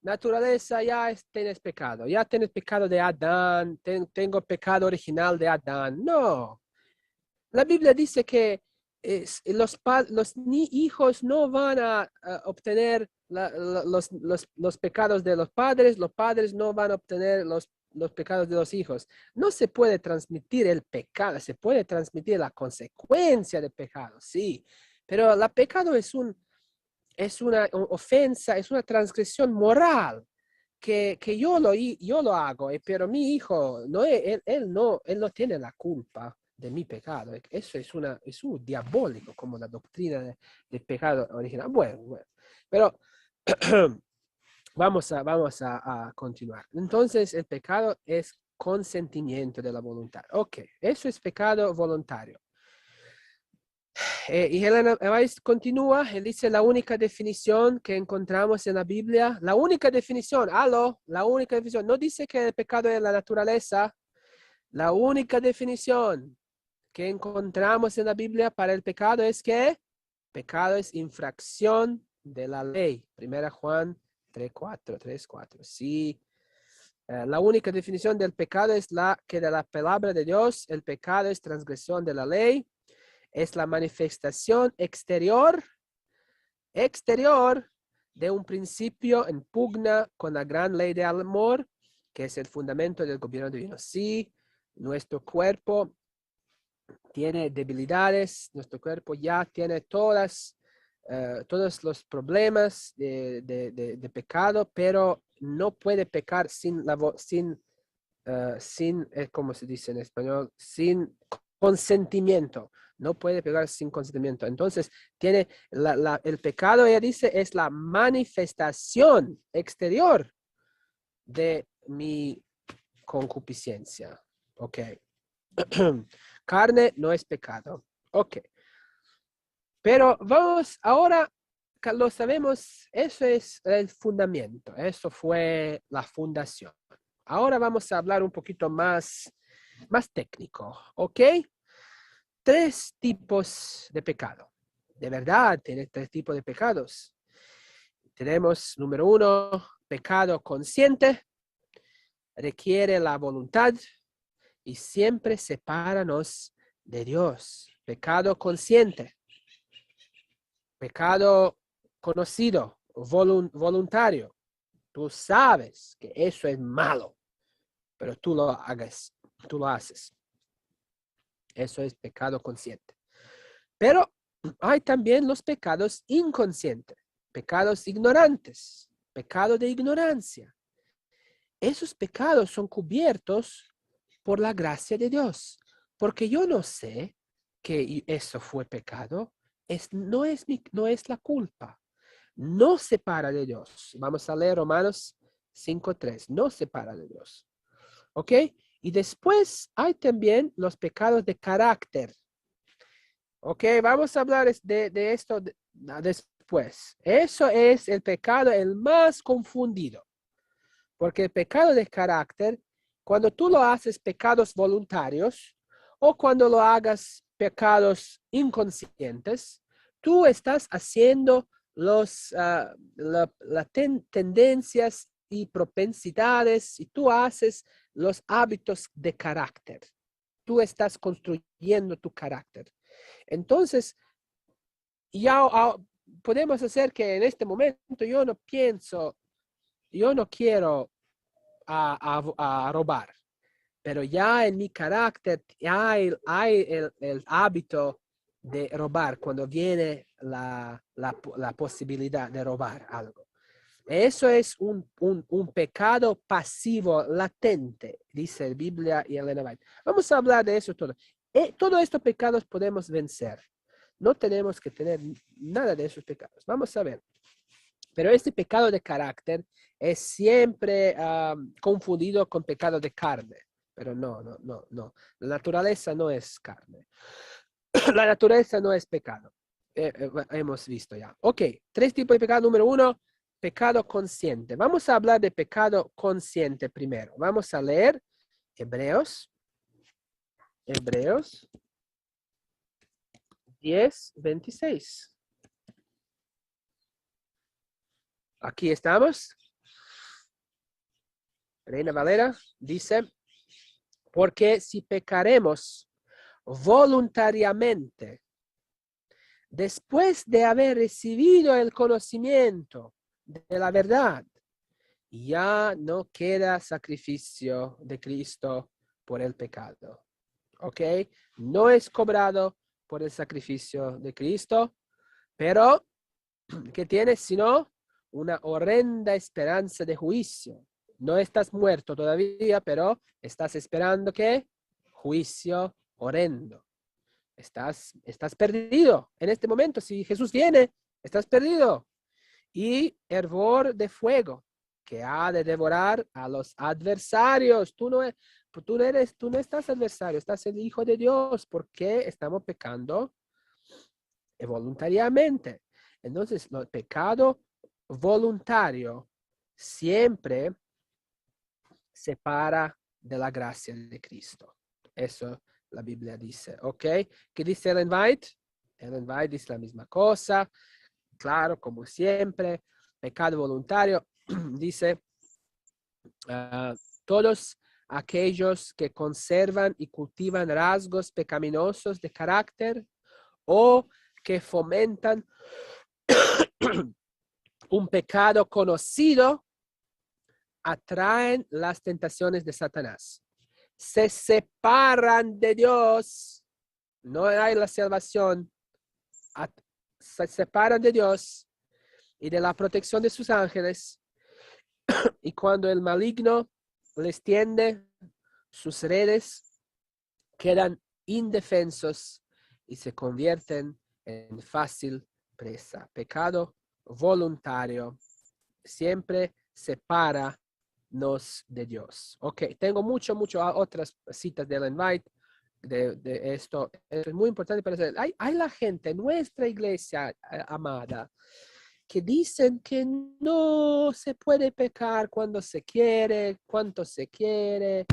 naturaleza, ya tienes pecado. Ya tienes pecado de Adán, tengo pecado original de Adán. No. La Biblia dice que los hijos no van a obtener los pecados de los padres no van a obtener los pecados de los hijos. No se puede transmitir el pecado, se puede transmitir la consecuencia del pecado, sí, pero el pecado es una ofensa, es una transgresión moral que yo lo hago, pero mi hijo, no, él no tiene la culpa de mi pecado. Eso es un diabólico, como la doctrina del pecado original. Bueno, pero vamos a continuar. Entonces, el pecado es consentimiento de la voluntad. Ok, eso es pecado voluntario. Y Ellen White continúa, él dice la única definición que encontramos en la Biblia, la única definición, la única definición, no dice que el pecado es la naturaleza, la única definición que encontramos en la Biblia para el pecado es que pecado es infracción de la ley. 1 Juan 3:4. Sí, la única definición del pecado es la que de la palabra de Dios, el pecado es transgresión de la ley. Es la manifestación exterior de un principio en pugna con la gran ley de amor, que es el fundamento del gobierno divino. Sí, nuestro cuerpo tiene debilidades, nuestro cuerpo ya tiene todos los problemas de pecado, pero no puede pecar sin ¿cómo se dice en español? Sin consentimiento. No puede pecar sin consentimiento. Entonces, tiene el pecado, ella dice, es la manifestación exterior de mi concupiscencia. Ok. Carne no es pecado. Ok. Pero vamos ahora, lo sabemos, eso es el fundamento. Eso fue la fundación. Ahora vamos a hablar un poquito más técnico. Ok. 3 tipos de pecado. De verdad, tiene 3 tipos de pecados. Tenemos, número 1, pecado consciente, requiere la voluntad y siempre sepáranos de Dios. Pecado consciente, pecado conocido, voluntario. Tú sabes que eso es malo, pero tú lo haces. Eso es pecado consciente. Pero hay también los pecados inconscientes, pecados ignorantes, pecado de ignorancia. Esos pecados son cubiertos por la gracia de Dios, porque yo no sé que eso fue pecado, no es la culpa, no separa de Dios. Vamos a leer Romanos 5:3, no separa de Dios. ¿Ok? Y después hay también los pecados de carácter. Ok, vamos a hablar de esto después. Eso es el pecado el más confundido. Porque el pecado de carácter, cuando tú lo haces pecados voluntarios o cuando lo hagas pecados inconscientes, tú estás haciendo las tendencias y propensidades y tú haces los hábitos de carácter. Tú estás construyendo tu carácter. Entonces, ya podemos hacer que en este momento yo no quiero a robar, pero ya en mi carácter hay el hábito de robar cuando viene la posibilidad de robar algo. Eso es un pecado pasivo, latente, dice la Biblia y Elena White. Vamos a hablar de eso todo. Todos estos pecados podemos vencer. No tenemos que tener nada de esos pecados. Vamos a ver. Pero este pecado de carácter es siempre confundido con pecado de carne. Pero no. La naturaleza no es carne. La naturaleza no es pecado. Hemos visto ya. Ok, 3 tipos de pecado. Número 1, pecado consciente. Vamos a hablar de pecado consciente primero. Vamos a leer Hebreos 10:26. Aquí estamos. Reina Valera dice, porque si pecaremos voluntariamente, después de haber recibido el conocimiento de la verdad, ya no queda sacrificio de Cristo por el pecado. ¿Ok? No es cobrado por el sacrificio de Cristo, pero ¿qué tienes sino una horrenda esperanza de juicio? No estás muerto todavía, pero estás esperando ¿qué? Juicio horrendo. Estás perdido en este momento. Si Jesús viene, estás perdido. Y hervor de fuego que ha de devorar a los adversarios. Tú no estás adversario, estás el Hijo de Dios. ¿Por qué estamos pecando voluntariamente? Entonces, el pecado voluntario siempre separa de la gracia de Cristo. Eso la Biblia dice, ¿ok? ¿Qué dice Ellen White? Ellen White dice la misma cosa, claro, como siempre. Pecado voluntario, dice, todos aquellos que conservan y cultivan rasgos pecaminosos de carácter o que fomentan un pecado conocido, atraen las tentaciones de Satanás. Se separan de Dios. No hay la salvación. Se separan de Dios y de la protección de sus ángeles. Y cuando el maligno les tiende sus redes, quedan indefensos y se convierten en fácil presa. Pecado voluntario siempre separa de Dios. Ok, tengo mucho otras citas de Ellen White de esto. Es muy importante para saber. Hay la gente en nuestra iglesia amada que dicen que no se puede pecar cuando se quiere, cuanto se quiere,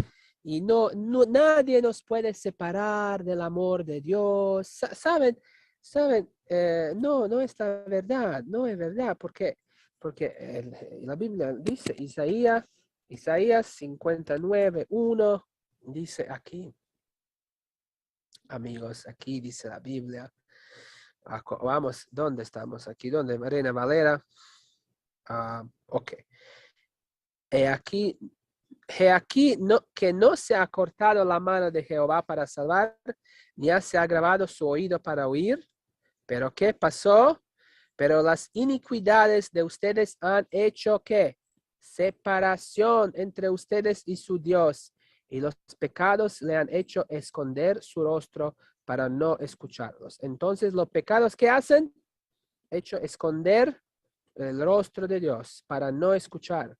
y nadie nos puede separar del amor de Dios. ¿Saben? No es la verdad, no es verdad, porque la Biblia dice, Isaías 59:1, dice aquí, amigos, aquí dice la Biblia. Vamos, ¿dónde estamos? Aquí, ¿dónde? Reina Valera. Ok. He aquí que no se ha cortado la mano de Jehová para salvar, ni se ha agravado su oído para oír. ¿Pero qué pasó? Pero las iniquidades de ustedes han hecho ¿qué? Separación entre ustedes y su Dios, y los pecados le han hecho esconder su rostro para no escucharlos. Entonces, los pecados que hacen, hecho esconder el rostro de Dios para no escuchar.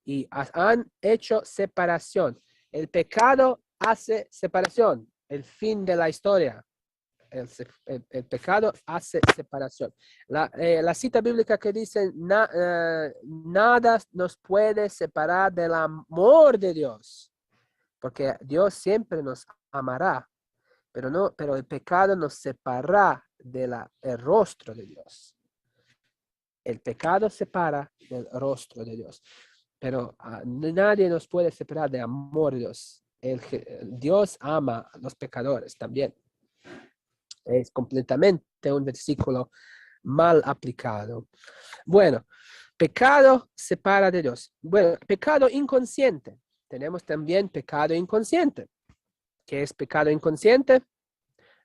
Y han hecho separación. El pecado hace separación, el fin de la historia. El pecado hace separación. La cita bíblica que dice, nada nos puede separar del amor de Dios, porque Dios siempre nos amará, pero el pecado nos separa del rostro de Dios. El pecado separa del rostro de Dios, pero nadie nos puede separar del amor de Dios. Dios ama a los pecadores también. Es completamente un versículo mal aplicado. Bueno, pecado separa de Dios. Bueno, pecado inconsciente. Tenemos también pecado inconsciente. ¿Qué es pecado inconsciente?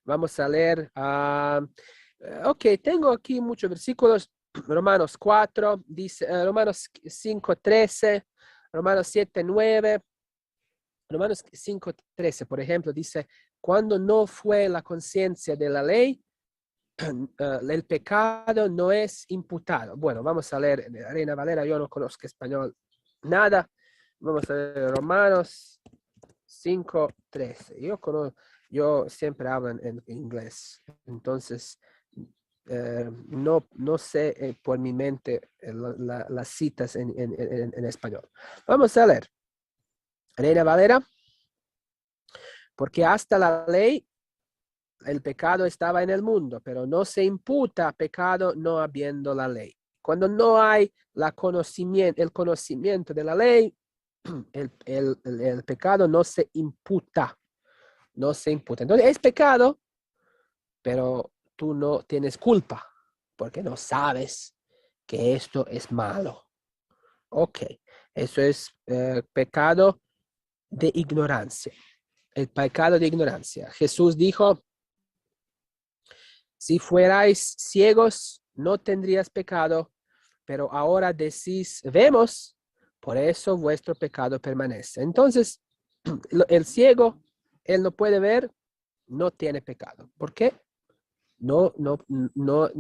Vamos a leer. Ok, tengo aquí muchos versículos. Romanos 4, dice, Romanos 5:13, Romanos 7:9. Romanos 5:13, por ejemplo, dice, cuando no fue la conciencia de la ley, el pecado no es imputado. Bueno, vamos a leer Reina Valera, yo no conozco español nada. Vamos a leer Romanos 5:13. Yo siempre hablo en inglés, entonces no sé por mi mente las citas en español. Vamos a leer. Reina Valera, porque hasta la ley el pecado estaba en el mundo, pero no se imputa pecado no habiendo la ley. Cuando no hay el conocimiento de la ley, el pecado no se imputa. No se imputa. Entonces es pecado, pero tú no tienes culpa, porque no sabes que esto es malo. Ok, eso es pecado de ignorancia. El pecado de ignorancia. Jesús dijo, si fuerais ciegos, no tendrías pecado, pero ahora decís, vemos, por eso vuestro pecado permanece. Entonces, el ciego, él no puede ver, no tiene pecado. ¿Por qué? No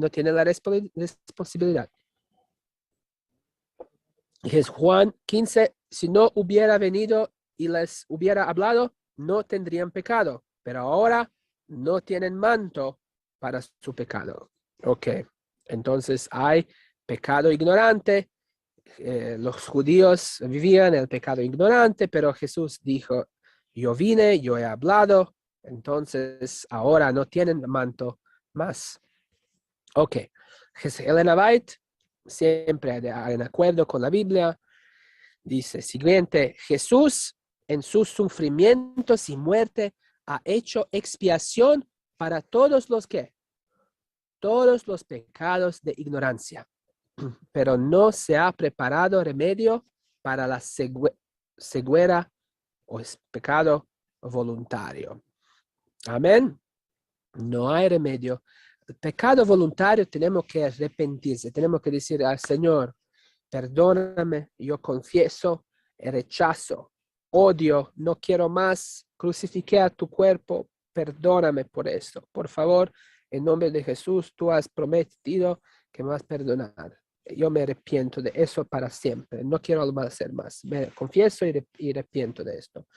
tiene la responsabilidad. Es Juan 15, si no hubiera venido y les hubiera hablado, no tendrían pecado, pero ahora no tienen manto para su pecado. Ok, entonces hay pecado ignorante. Los judíos vivían el pecado ignorante, pero Jesús dijo, yo vine, yo he hablado, entonces ahora no tienen manto más. Ok, Elena White, siempre en acuerdo con la Biblia, dice siguiente, Jesús en sus sufrimientos y muerte ha hecho expiación para todos los pecados de ignorancia, pero no se ha preparado remedio para la ceguera o es pecado voluntario. Amén. No hay remedio. El pecado voluntario tenemos que arrepentirse, tenemos que decir al Señor, perdóname, yo confieso, rechazo, odio, no quiero más, crucifiqué a tu cuerpo, perdóname por esto. Por favor, en nombre de Jesús, tú has prometido que me vas a perdonar. Yo me arrepiento de eso para siempre. No quiero hacer más. Me confieso y arrepiento de esto.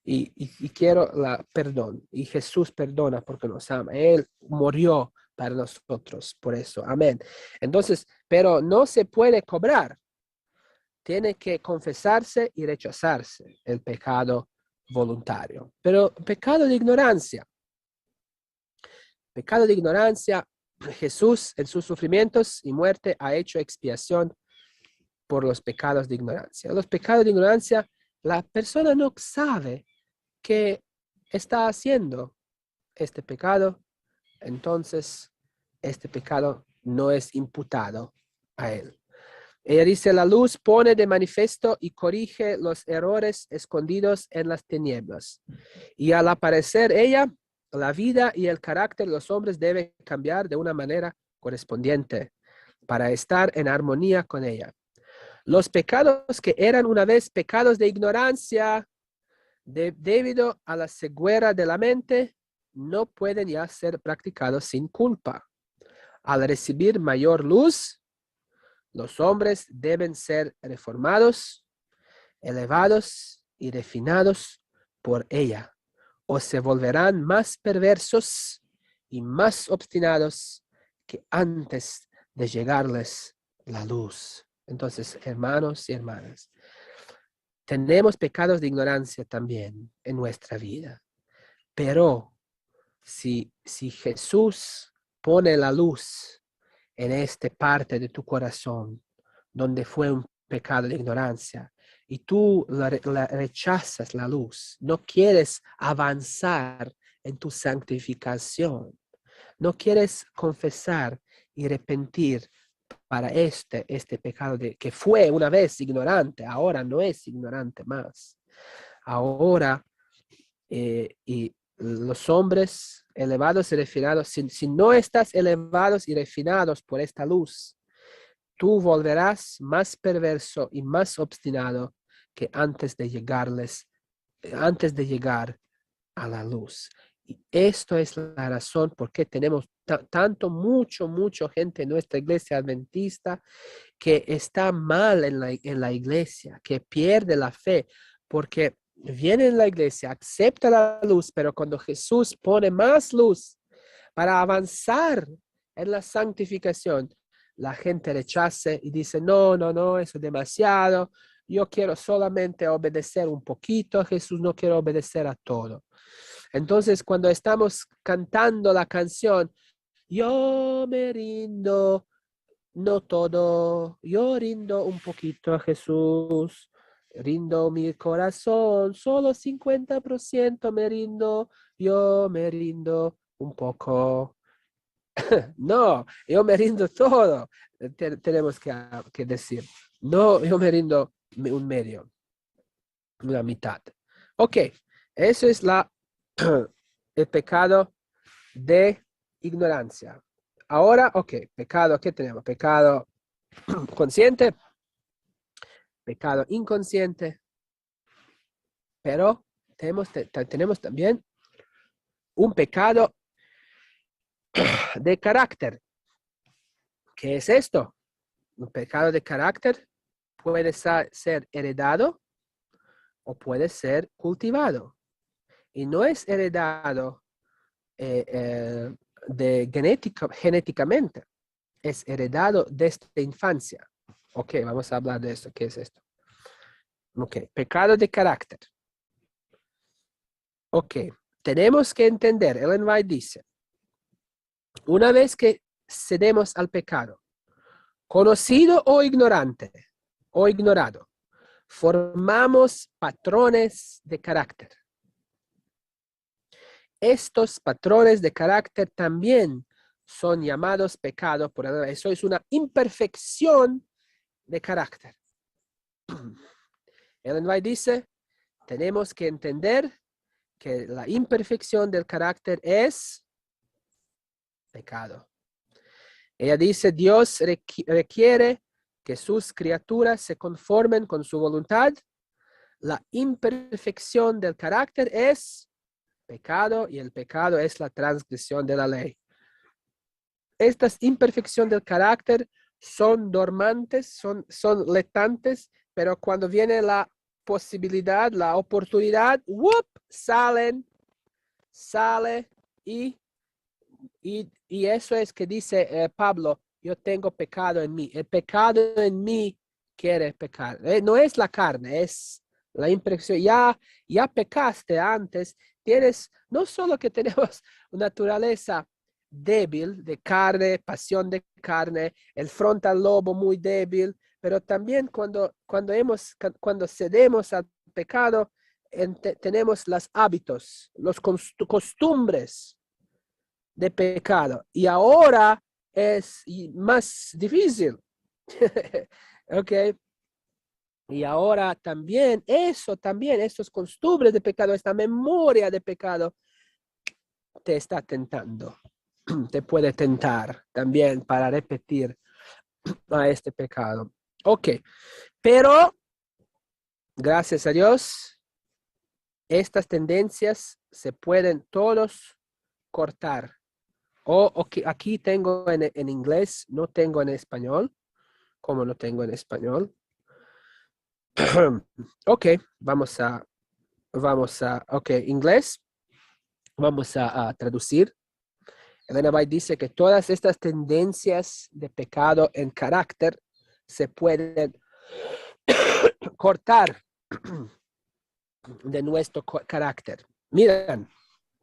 Y quiero perdón. Y Jesús perdona porque nos ama. Él murió para nosotros por eso. Amén. Entonces, pero no se puede cobrar. Tiene que confesarse y rechazarse el pecado voluntario. Pero pecado de ignorancia. Pecado de ignorancia. Jesús en sus sufrimientos y muerte ha hecho expiación por los pecados de ignorancia. Los pecados de ignorancia, la persona no sabe que está haciendo este pecado, entonces este pecado no es imputado a él. Ella dice, la luz pone de manifiesto y corrige los errores escondidos en las tinieblas. Y al aparecer ella, la vida y el carácter de los hombres debe cambiar de una manera correspondiente para estar en armonía con ella. Los pecados que eran una vez pecados de ignorancia, debido a la ceguera de la mente, no pueden ya ser practicados sin culpa. Al recibir mayor luz, los hombres deben ser reformados, elevados y refinados por ella, o se volverán más perversos y más obstinados que antes de llegarles la luz. Entonces, hermanos y hermanas, tenemos pecados de ignorancia también en nuestra vida, pero si Jesús pone la luz en esta parte de tu corazón, donde fue un pecado de ignorancia, y tú rechazas la luz, no quieres avanzar en tu santificación, no quieres confesar y arrepentir para este pecado que fue una vez ignorante, ahora no es ignorante más. Ahora, y los hombres elevados y refinados, si no estás elevados y refinados por esta luz, tú volverás más perverso y más obstinado que antes de llegar a la luz. Y esto es la razón por qué tenemos mucho gente en nuestra iglesia adventista que está mal en la iglesia, que pierde la fe, porque viene en la iglesia, acepta la luz, pero cuando Jesús pone más luz para avanzar en la santificación, la gente rechaza y dice, no, eso es demasiado. Yo quiero solamente obedecer un poquito a Jesús, no quiero obedecer a todo. Entonces, cuando estamos cantando la canción, yo me rindo, no todo, yo rindo un poquito a Jesús, rindo mi corazón, solo 50% me rindo, yo me rindo un poco. No, yo me rindo todo, tenemos que decir. No, yo me rindo un medio, una mitad. Ok, eso es el pecado de ignorancia. Ahora, ok, pecado, ¿qué tenemos? Pecado consciente, pecado inconsciente, pero tenemos también un pecado de carácter. ¿Qué es esto? Un pecado de carácter puede ser heredado o puede ser cultivado. Y no es heredado genéticamente, es heredado desde infancia. Ok, vamos a hablar de esto. ¿Qué es esto? Ok, pecado de carácter. Ok, tenemos que entender, Ellen White dice, una vez que cedemos al pecado, conocido o ignorante, o ignorado, formamos patrones de carácter. Estos patrones de carácter también son llamados pecado, por eso es una imperfección de carácter. Ellen White dice, tenemos que entender que la imperfección del carácter es pecado. Ella dice, Dios requiere que sus criaturas se conformen con su voluntad. La imperfección del carácter es pecado, y el pecado es la transgresión de la ley. Estas imperfecciones del carácter son dormantes, son letantes, pero cuando viene la posibilidad, la oportunidad, ¡whoop! Sale y eso es que dice Pablo, yo tengo pecado en mí. El pecado en mí quiere pecar. No es la carne, es la impresión. Ya pecaste antes. No solo que tenemos una naturaleza débil de carne, pasión de carne, el frontal lobo muy débil, pero también cuando cedemos al pecado, tenemos los hábitos, los costumbres de pecado. Y ahora es más difícil. Ok. Y ahora también, estos costumbres de pecado, esta memoria de pecado, te está tentando. Te puede tentar también para repetir a este pecado. Ok. Pero, gracias a Dios, estas tendencias se pueden todos cortar. Aquí tengo en inglés, no tengo en español. Como no tengo en español. Ok, ok, inglés. Vamos a traducir. Elena White dice que todas estas tendencias de pecado en carácter se pueden cortar de nuestro carácter. Miren,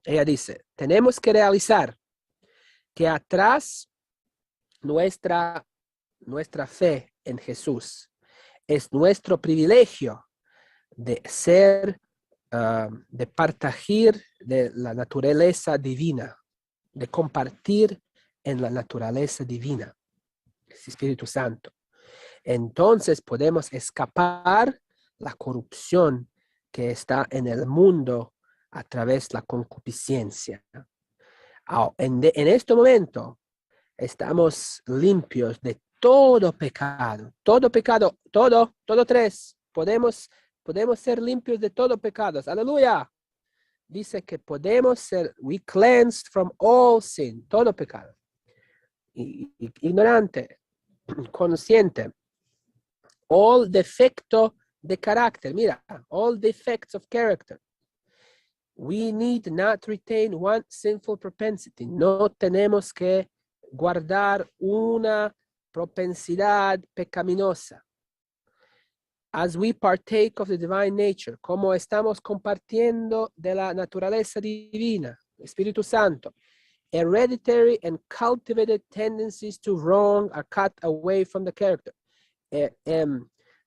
ella dice, tenemos que realizar que atrás nuestra fe en Jesús es nuestro privilegio de ser, de partager de la naturaleza divina, de compartir en la naturaleza divina, es Espíritu Santo. Entonces podemos escapar la corrupción que está en el mundo a través de la concupiscencia. En este momento estamos limpios de todo pecado, todo tres. Podemos ser limpios de todo pecado. Aleluya. Dice que podemos ser, we cleansed from all sin, todo pecado. Ignorante, consciente, all defecto de carácter. Mira, all defects of character. We need not retain one sinful propensity. No tenemos que guardar una propensidad pecaminosa. As we partake of the divine nature, como estamos compartiendo de la naturaleza divina, Espíritu Santo, hereditary and cultivated tendencies to wrong are cut away from the character.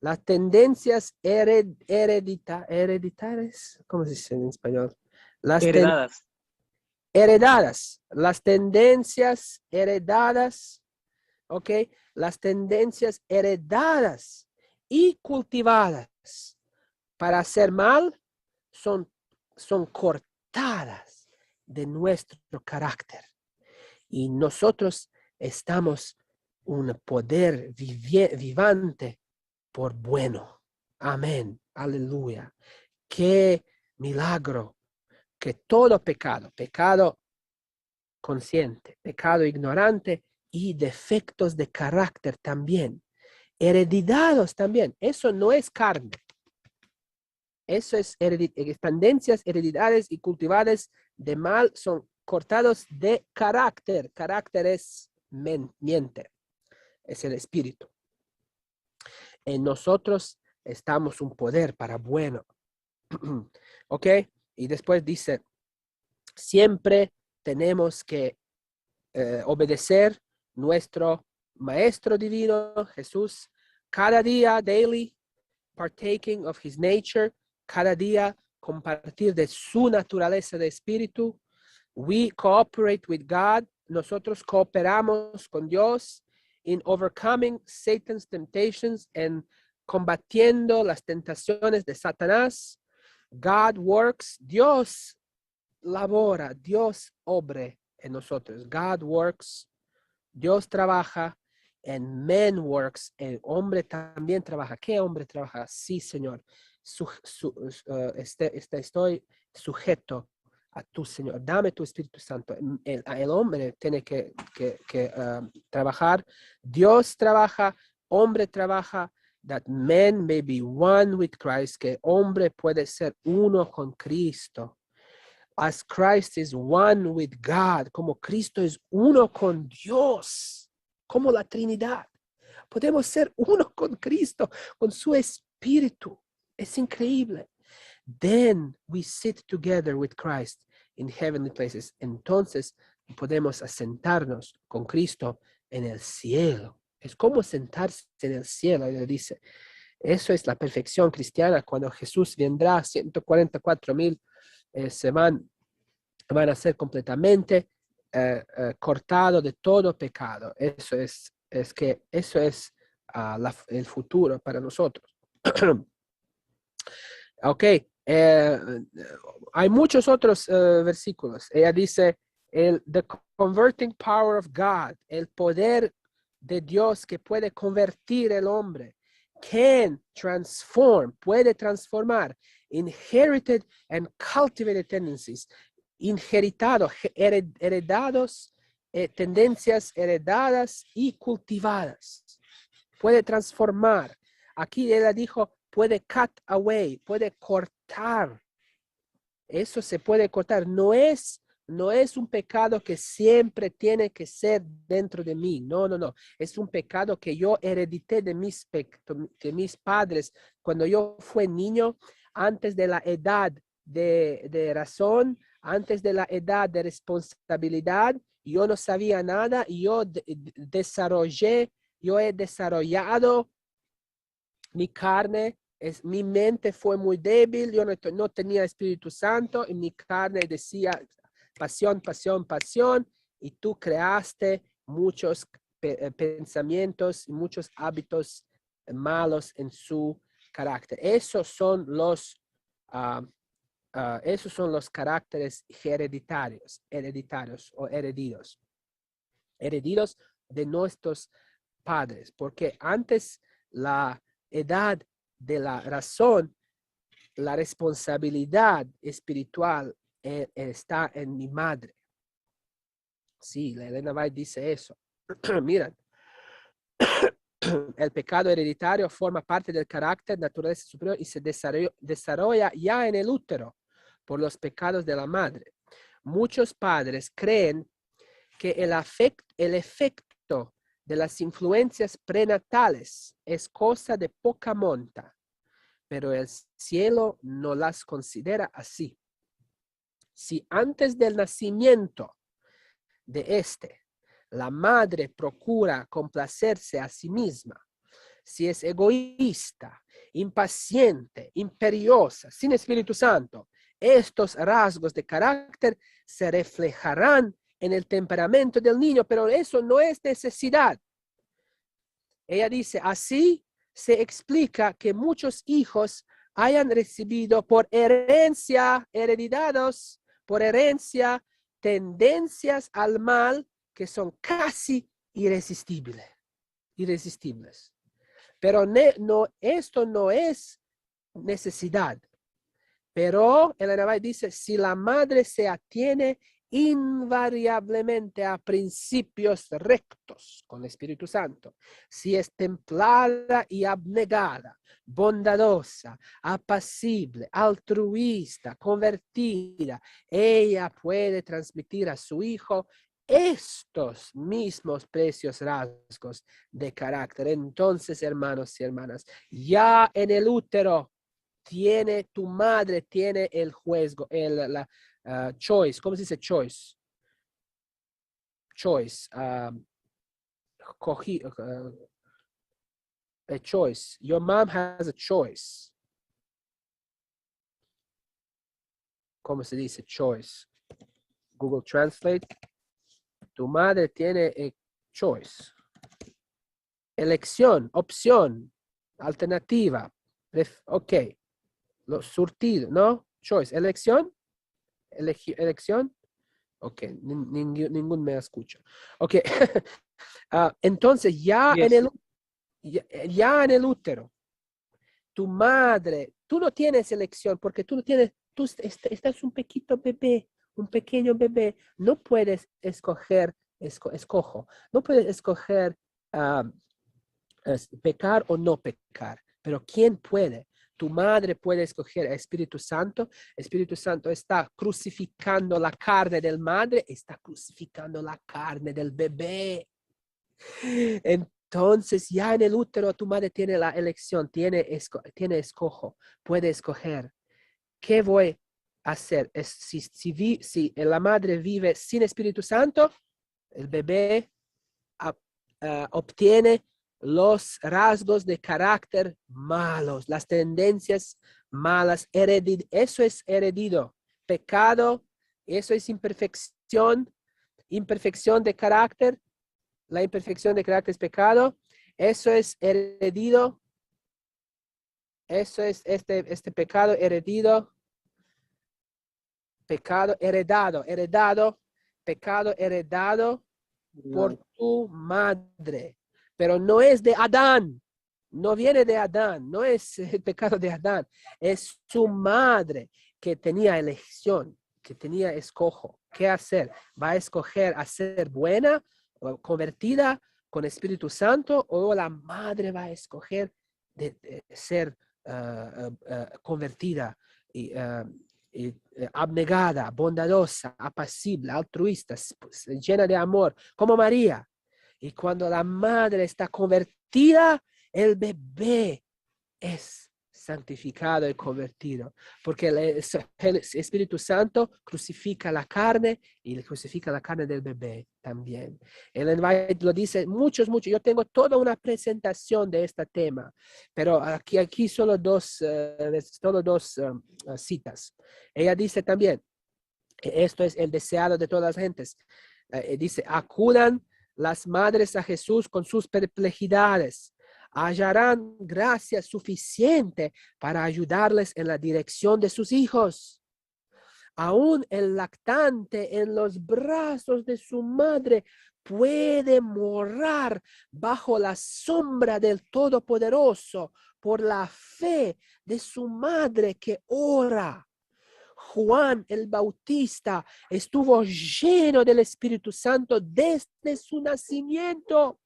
Las tendencias hereditarias, ¿cómo se dice en español? Heredadas. Las tendencias heredadas, ¿ok? Las tendencias heredadas y cultivadas para hacer mal son cortadas de nuestro carácter. Y nosotros estamos un poder vivante por bueno. Amén. Aleluya. Qué milagro que todo pecado consciente, pecado ignorante y defectos de carácter también, hereditados también. Eso no es carne. Eso es tendencias hereditarias y cultivadas de mal son cortados de carácter. Carácter es miente, es el espíritu. En nosotros estamos un poder para bueno. ¿Ok? Y después dice, siempre tenemos que obedecer nuestro Maestro Divino, Jesús, cada día, daily, partaking of his nature, cada día compartir de su naturaleza de espíritu. We cooperate with God. Nosotros cooperamos con Dios in overcoming Satan's temptations, en combatiendo las tentaciones de Satanás. God works. Dios labora. Dios obre en nosotros. God works. Dios trabaja. And man works. El hombre también trabaja. ¿Qué hombre trabaja? Sí, Señor. Estoy sujeto a tu Señor, dame tu Espíritu Santo. El hombre tiene que trabajar, Dios trabaja, hombre trabaja, that man may be one with Christ, que hombre puede ser uno con Cristo. As Christ is one with God, como Cristo es uno con Dios, como la Trinidad. Podemos ser uno con Cristo, con su Espíritu. Es increíble. Then we sit together with Christ in heavenly places. Entonces podemos asentarnos con Cristo en el cielo. Es como sentarse en el cielo, él dice. Eso es la perfección cristiana. Cuando Jesús vendrá, 144,000 van a ser completamente cortados de todo pecado. Eso es el futuro para nosotros. Ok, hay muchos otros versículos. Ella dice, the converting power of God, el poder de Dios que puede convertir el hombre, can transform, puede transformar inherited and cultivated tendencies, heredados, tendencias heredadas y cultivadas. Puede transformar. Aquí ella dijo, puede cut away, puede cortar. Eso se puede cortar. No es un pecado que siempre tiene que ser dentro de mí. No. Es un pecado que yo heredité de mis padres cuando yo fui niño, antes de la edad de razón, antes de la edad de responsabilidad. Yo no sabía nada y yo he desarrollado mi carne. Mi mente fue muy débil, yo no tenía Espíritu Santo y mi carne decía pasión, pasión, pasión, y tú creaste muchos pensamientos y muchos hábitos malos en su carácter. Esos son los caracteres hereditarios o heredidos de nuestros padres, porque antes la edad de la razón, la responsabilidad espiritual está en mi madre. Sí, la Elena White dice eso. Miren, el pecado hereditario forma parte del carácter naturaleza superior y se desarrolla ya en el útero por los pecados de la madre. Muchos padres creen que el efecto de las influencias prenatales es cosa de poca monta, pero el cielo no las considera así. Si antes del nacimiento de la madre procura complacerse a sí misma, si es egoísta, impaciente, imperiosa, sin Espíritu Santo, estos rasgos de carácter se reflejarán en el temperamento del niño, pero eso no es necesidad. Ella dice, así se explica que muchos hijos hayan recibido por herencia, heredados por herencia, tendencias al mal que son casi irresistibles. Pero esto no es necesidad. Pero Elena White dice, si la madre se atiene invariablemente a principios rectos con el Espíritu Santo, si es templada y abnegada, bondadosa, apacible, altruista, convertida, ella puede transmitir a su hijo estos mismos precios rasgos de carácter. Entonces, hermanos y hermanas, ya en el útero tu madre tiene el juego, choice. ¿Cómo se dice choice? Choice. A choice. Your mom has a choice. ¿Cómo se dice choice? Google Translate. Tu madre tiene a choice. Elección, opción, alternativa. Ok. Los surtidos, ¿no? Choice. Elección. Elección. Ok, ningún me escucha. Ok, entonces ya en el útero, tu madre, tú no tienes elección porque tú estás un pequeño bebé, un pequeño bebé, no puedes escoger, no puedes escoger pecar o no pecar, pero ¿quién puede? Tu madre puede escoger al Espíritu Santo. El Espíritu Santo está crucificando la carne del madre, está crucificando la carne del bebé. Entonces, ya en el útero, tu madre tiene la elección, tiene escojo, puede escoger. ¿Qué voy a hacer? Si la madre vive sin Espíritu Santo, el bebé obtiene los rasgos de carácter malos, las tendencias malas. Eso es heredado. Pecado, eso es imperfección de carácter. La imperfección de carácter es pecado. Eso es heredado. Eso es este pecado heredado. Pecado heredado. Pecado heredado por tu madre. Pero no es de Adán. No viene de Adán. No es el pecado de Adán. Es su madre que tenía elección, que tenía escojo. ¿Qué hacer? Va a escoger a ser buena, convertida con Espíritu Santo, o la madre va a escoger de ser convertida y abnegada, bondadosa, apacible, altruista, llena de amor, como María. Y cuando la madre está convertida, el bebé es santificado y convertido, porque el Espíritu Santo crucifica la carne y le crucifica la carne del bebé también. Ellen White lo dice muchos. Yo tengo toda una presentación de este tema, pero aquí solo dos citas. Ella dice también, esto es el deseado de todas las gentes. Dice, acudan las madres a Jesús con sus perplejidades. Hallarán gracia suficiente para ayudarles en la dirección de sus hijos. Aún el lactante en los brazos de su madre puede morar bajo la sombra del Todopoderoso por la fe de su madre que ora. Juan el Bautista estuvo lleno del Espíritu Santo desde su nacimiento.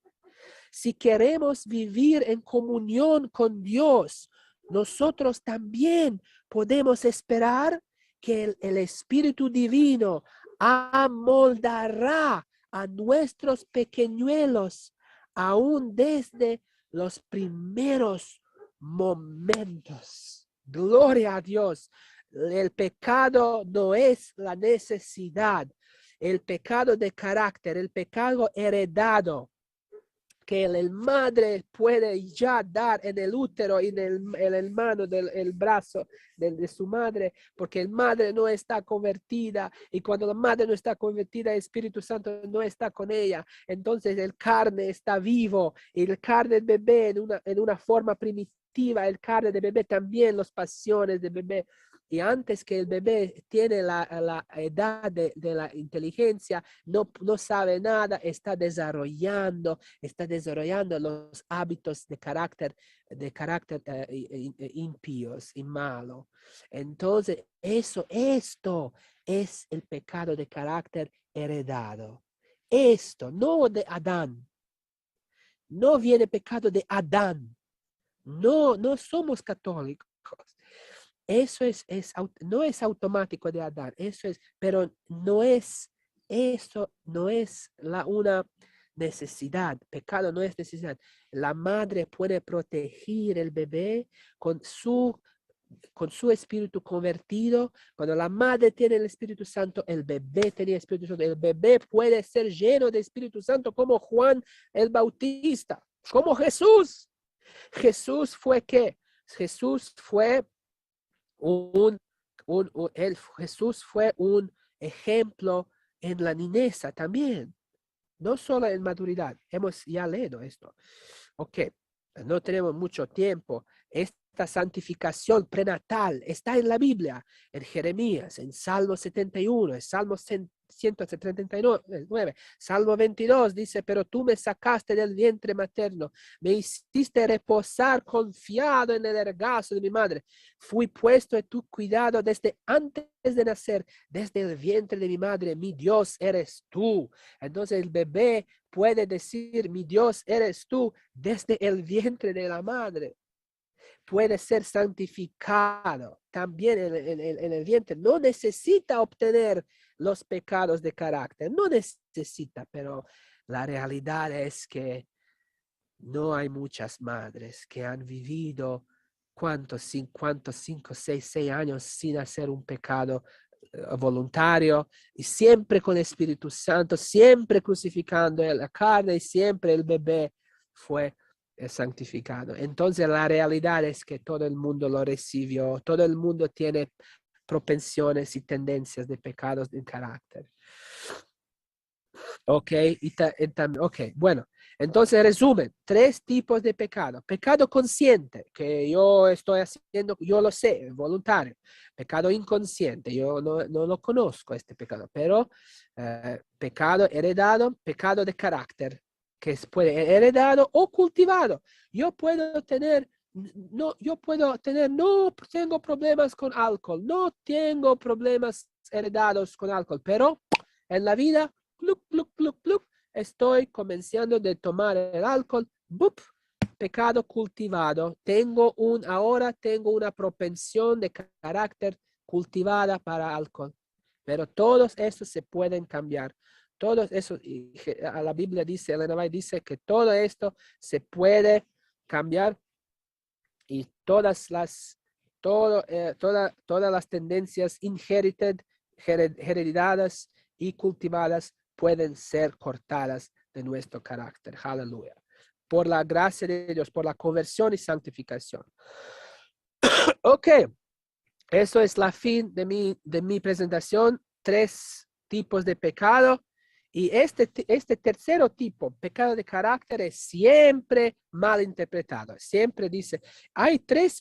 Si queremos vivir en comunión con Dios, nosotros también podemos esperar que el Espíritu Divino amoldará a nuestros pequeñuelos aún desde los primeros momentos. Gloria a Dios. El pecado no es la necesidad. El pecado de carácter, el pecado heredado, que el madre puede ya dar en el útero y en el mano del brazo de su madre, porque el madre no está convertida, y cuando la madre no está convertida, el Espíritu Santo no está con ella. Entonces el carne está vivo, y el carne del bebé en una forma primitiva, el carne del bebé también, las pasiones del bebé. Y antes que el bebé tiene la edad de la inteligencia, no sabe nada, está desarrollando los hábitos de carácter impíos y malo. Entonces, esto es el pecado de carácter heredado. Esto, no de Adán. No viene pecado de Adán. No somos católicos. Eso no es automático de Adán, pero eso no es una necesidad. Pecado no es necesidad. La madre puede proteger el bebé con su espíritu convertido. Cuando la madre tiene el Espíritu Santo, el bebé tiene el Espíritu Santo. El bebé puede ser lleno de Espíritu Santo como Juan el Bautista, como Jesús. Jesús fue Jesús fue un ejemplo en la niñez también, no solo en maduridad. Hemos ya leído esto. Ok, no tenemos mucho tiempo. Este esta santificación prenatal está en la Biblia, en Jeremías, en Salmo 71, en Salmo 139, Salmo 22 dice, pero tú me sacaste del vientre materno, me hiciste reposar confiado en el regazo de mi madre. Fui puesto en tu cuidado desde antes de nacer, desde el vientre de mi madre, mi Dios eres tú. Entonces el bebé puede decir, mi Dios eres tú, desde el vientre de la madre. Puede ser santificado también en el vientre. No necesita obtener los pecados de carácter, no necesita, pero la realidad es que no hay muchas madres que han vivido ¿cuántos? 5, 6 años sin hacer un pecado voluntario y siempre con el Espíritu Santo, siempre crucificando la carne y siempre el bebé fue santificado. Entonces la realidad es que todo el mundo lo recibió, todo el mundo tiene propensiones y tendencias de pecados de carácter. Ok, okay. Bueno, entonces resumen, 3 tipos de pecado. Pecado consciente, que yo estoy haciendo, yo lo sé, voluntario. Pecado inconsciente, yo no lo conozco este pecado, pero pecado heredado, pecado de carácter, que puede ser heredado o cultivado. Yo no tengo problemas con alcohol, no tengo problemas heredados con alcohol, pero en la vida estoy comenzando de tomar el alcohol, pecado cultivado. Ahora tengo una propensión de carácter cultivada para alcohol. Pero todos estos se pueden cambiar. Todos esos, la Biblia dice, Elena White dice que todo esto se puede cambiar y todas las tendencias heredadas y cultivadas pueden ser cortadas de nuestro carácter. Aleluya. Por la gracia de Dios, por la conversión y santificación. Ok, eso es la fin de mi presentación. 3 tipos de pecado. Y este tercero tipo, pecado de carácter, es siempre mal interpretado. Siempre dice, hay tres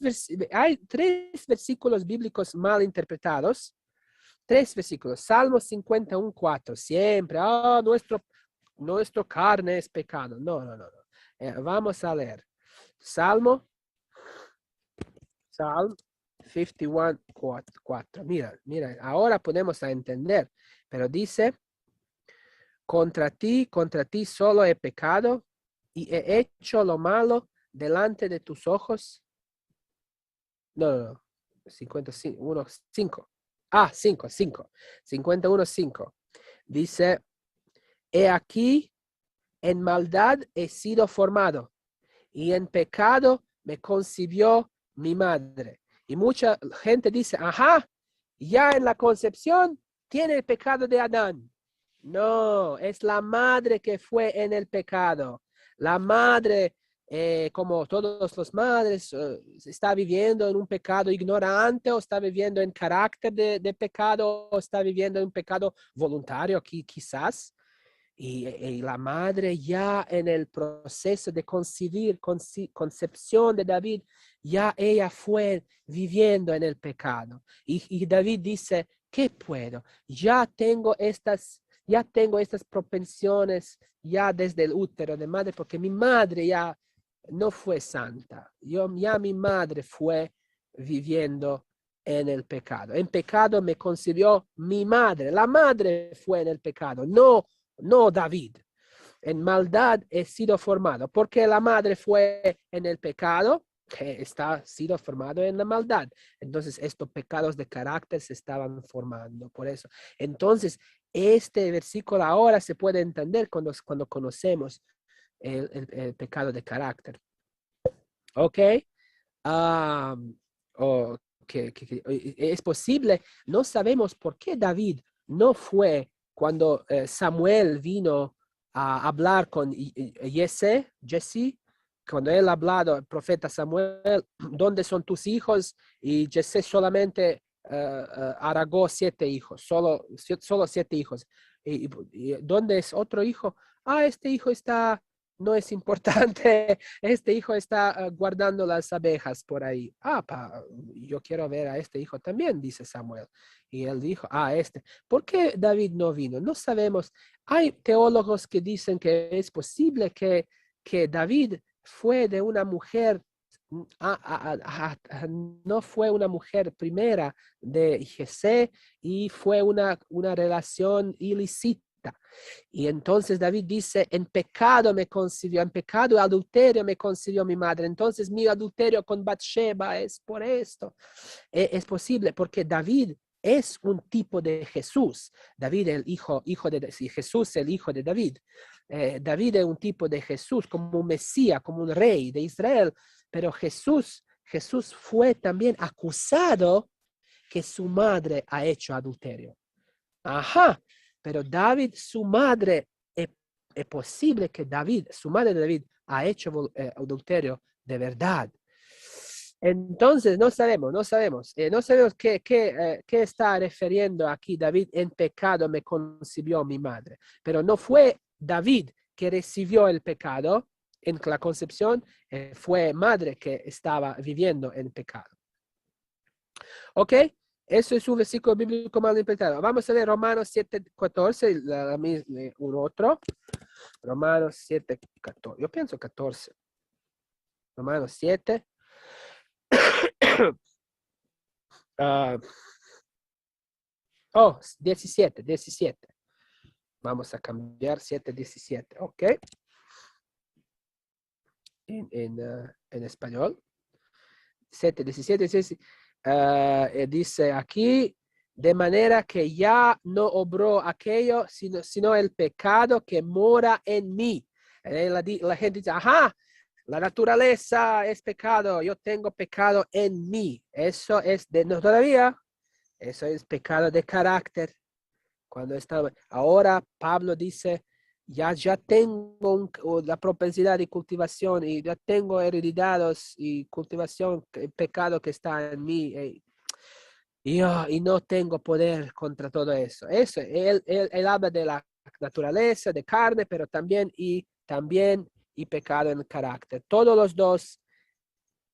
versículos bíblicos mal interpretados. 3 versículos. Salmo 51:4. Siempre, nuestro carne es pecado. No. Vamos a leer. Salmo 51:4. Mira, ahora podemos entender. Pero dice, contra ti solo he pecado y he hecho lo malo delante de tus ojos. No. 51:5. 5. 51:5. Dice, he aquí, en maldad he sido formado y en pecado me concibió mi madre. Y mucha gente dice, ya en la concepción tiene el pecado de Adán. No, es la madre que fue en el pecado. La madre, como todas las madres, está viviendo en un pecado ignorante o está viviendo en carácter de pecado o está viviendo en un pecado voluntario, quizás. Y la madre ya en el proceso de concepción de David, ya ella fue viviendo en el pecado. Y David dice, ¿qué puedo? Ya tengo estas propensiones ya desde el útero de madre, porque mi madre ya no fue santa. Mi madre fue viviendo en el pecado. En pecado me concibió mi madre. La madre fue en el pecado, no David. En maldad he sido formado, porque la madre fue en el pecado, que sido formado en la maldad. Entonces, estos pecados de carácter se estaban formando, por eso. Entonces, este versículo ahora se puede entender cuando conocemos el pecado de carácter. ¿Ok? Es posible, no sabemos por qué David no fue cuando Samuel vino a hablar con Jesse, cuando él hablado, el profeta Samuel, ¿dónde son tus hijos? Y Jesse solamente aragó 7 hijos, solo 7 hijos. ¿Y dónde es otro hijo? Este hijo está no es importante. Este hijo está guardando las abejas por ahí. Yo quiero ver a este hijo también, dice Samuel. Y él dijo, ¿por qué David no vino? No sabemos. Hay teólogos que dicen que es posible que David fue de una mujer, no fue una mujer primera de Jesé y fue una relación ilícita. Y entonces David dice, en pecado me concibió, en pecado y adulterio me concibió mi madre. Entonces mi adulterio con Bathsheba es por esto. Es posible porque David es un tipo de Jesús. David el hijo de Jesús, el hijo de David. David es un tipo de Jesús, como un Mesías, como un rey de Israel. Pero Jesús fue también acusado que su madre ha hecho adulterio. Ajá, pero David, su madre, es posible que su madre de David, ha hecho adulterio de verdad. Entonces, no sabemos qué está refiriendo aquí David, en pecado me concibió mi madre. Pero no fue David que recibió el pecado en la concepción, fue madre que estaba viviendo en pecado. ¿Ok? Eso es un versículo bíblico mal interpretado. Vamos a ver Romanos 7:14, un otro. Romanos 7:14. Yo pienso 14. Romanos 7. 17. Vamos a cambiar 7:17. Ok. En español. 7:17 dice aquí, de manera que ya no obró aquello, sino el pecado que mora en mí. La gente dice, ajá, la naturaleza es pecado, yo tengo pecado en mí. Eso es no todavía, eso es pecado de carácter. Ahora Pablo dice, ya tengo la propensidad de cultivación y ya tengo hereditados y cultivación, pecado que está en mí. Y no tengo poder contra todo eso. Él habla de la naturaleza, de carne, pero también y pecado en el carácter. Todos los dos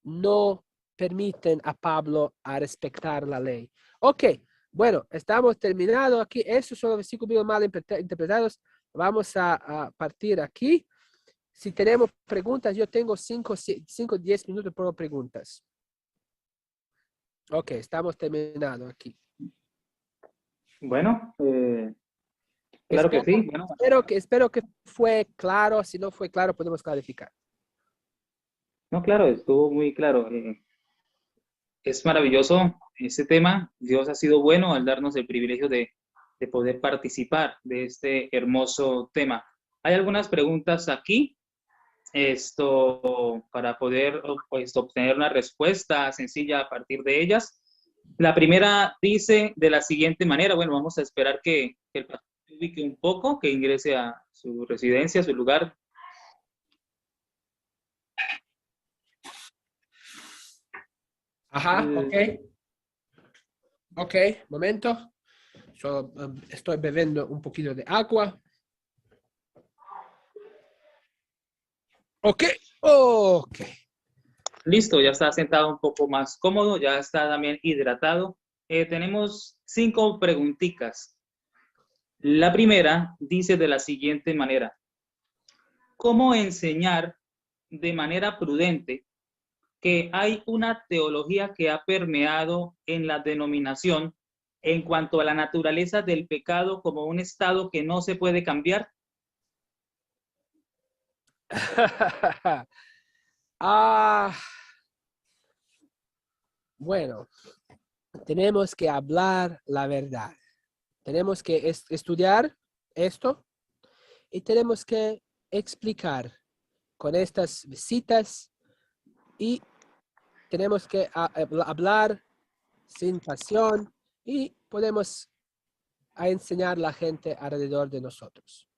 no permiten a Pablo a respetar la ley. Ok, bueno, estamos terminados aquí. Esos son los versículos mal interpretados. Vamos a partir aquí. Si tenemos preguntas, yo tengo 10 minutos por preguntas. Ok, estamos terminados aquí. Bueno, claro que sí. Bueno, Espero que fue claro. Si no fue claro, podemos clarificar. no, claro, estuvo muy claro. Es maravilloso este tema. Dios ha sido bueno al darnos el privilegio de poder participar de este hermoso tema. Hay algunas preguntas aquí, para poder pues, obtener una respuesta sencilla a partir de ellas. La primera dice de la siguiente manera, bueno, vamos a esperar que el pastor se ubique un poco, que ingrese a su residencia, a su lugar. Ajá, ok. Ok, momento. Yo estoy bebiendo un poquito de agua. Ok. Listo, ya está sentado un poco más cómodo, ya está también hidratado. Tenemos 5 preguntitas. La primera dice de la siguiente manera: ¿cómo enseñar de manera prudente que hay una teología que ha permeado en la denominación en cuanto a la naturaleza del pecado como un estado que no se puede cambiar? Bueno, tenemos que hablar la verdad. Tenemos que estudiar esto y tenemos que explicar con estas citas y tenemos que hablar sin pasión y podemos enseñar a la gente alrededor de nosotros.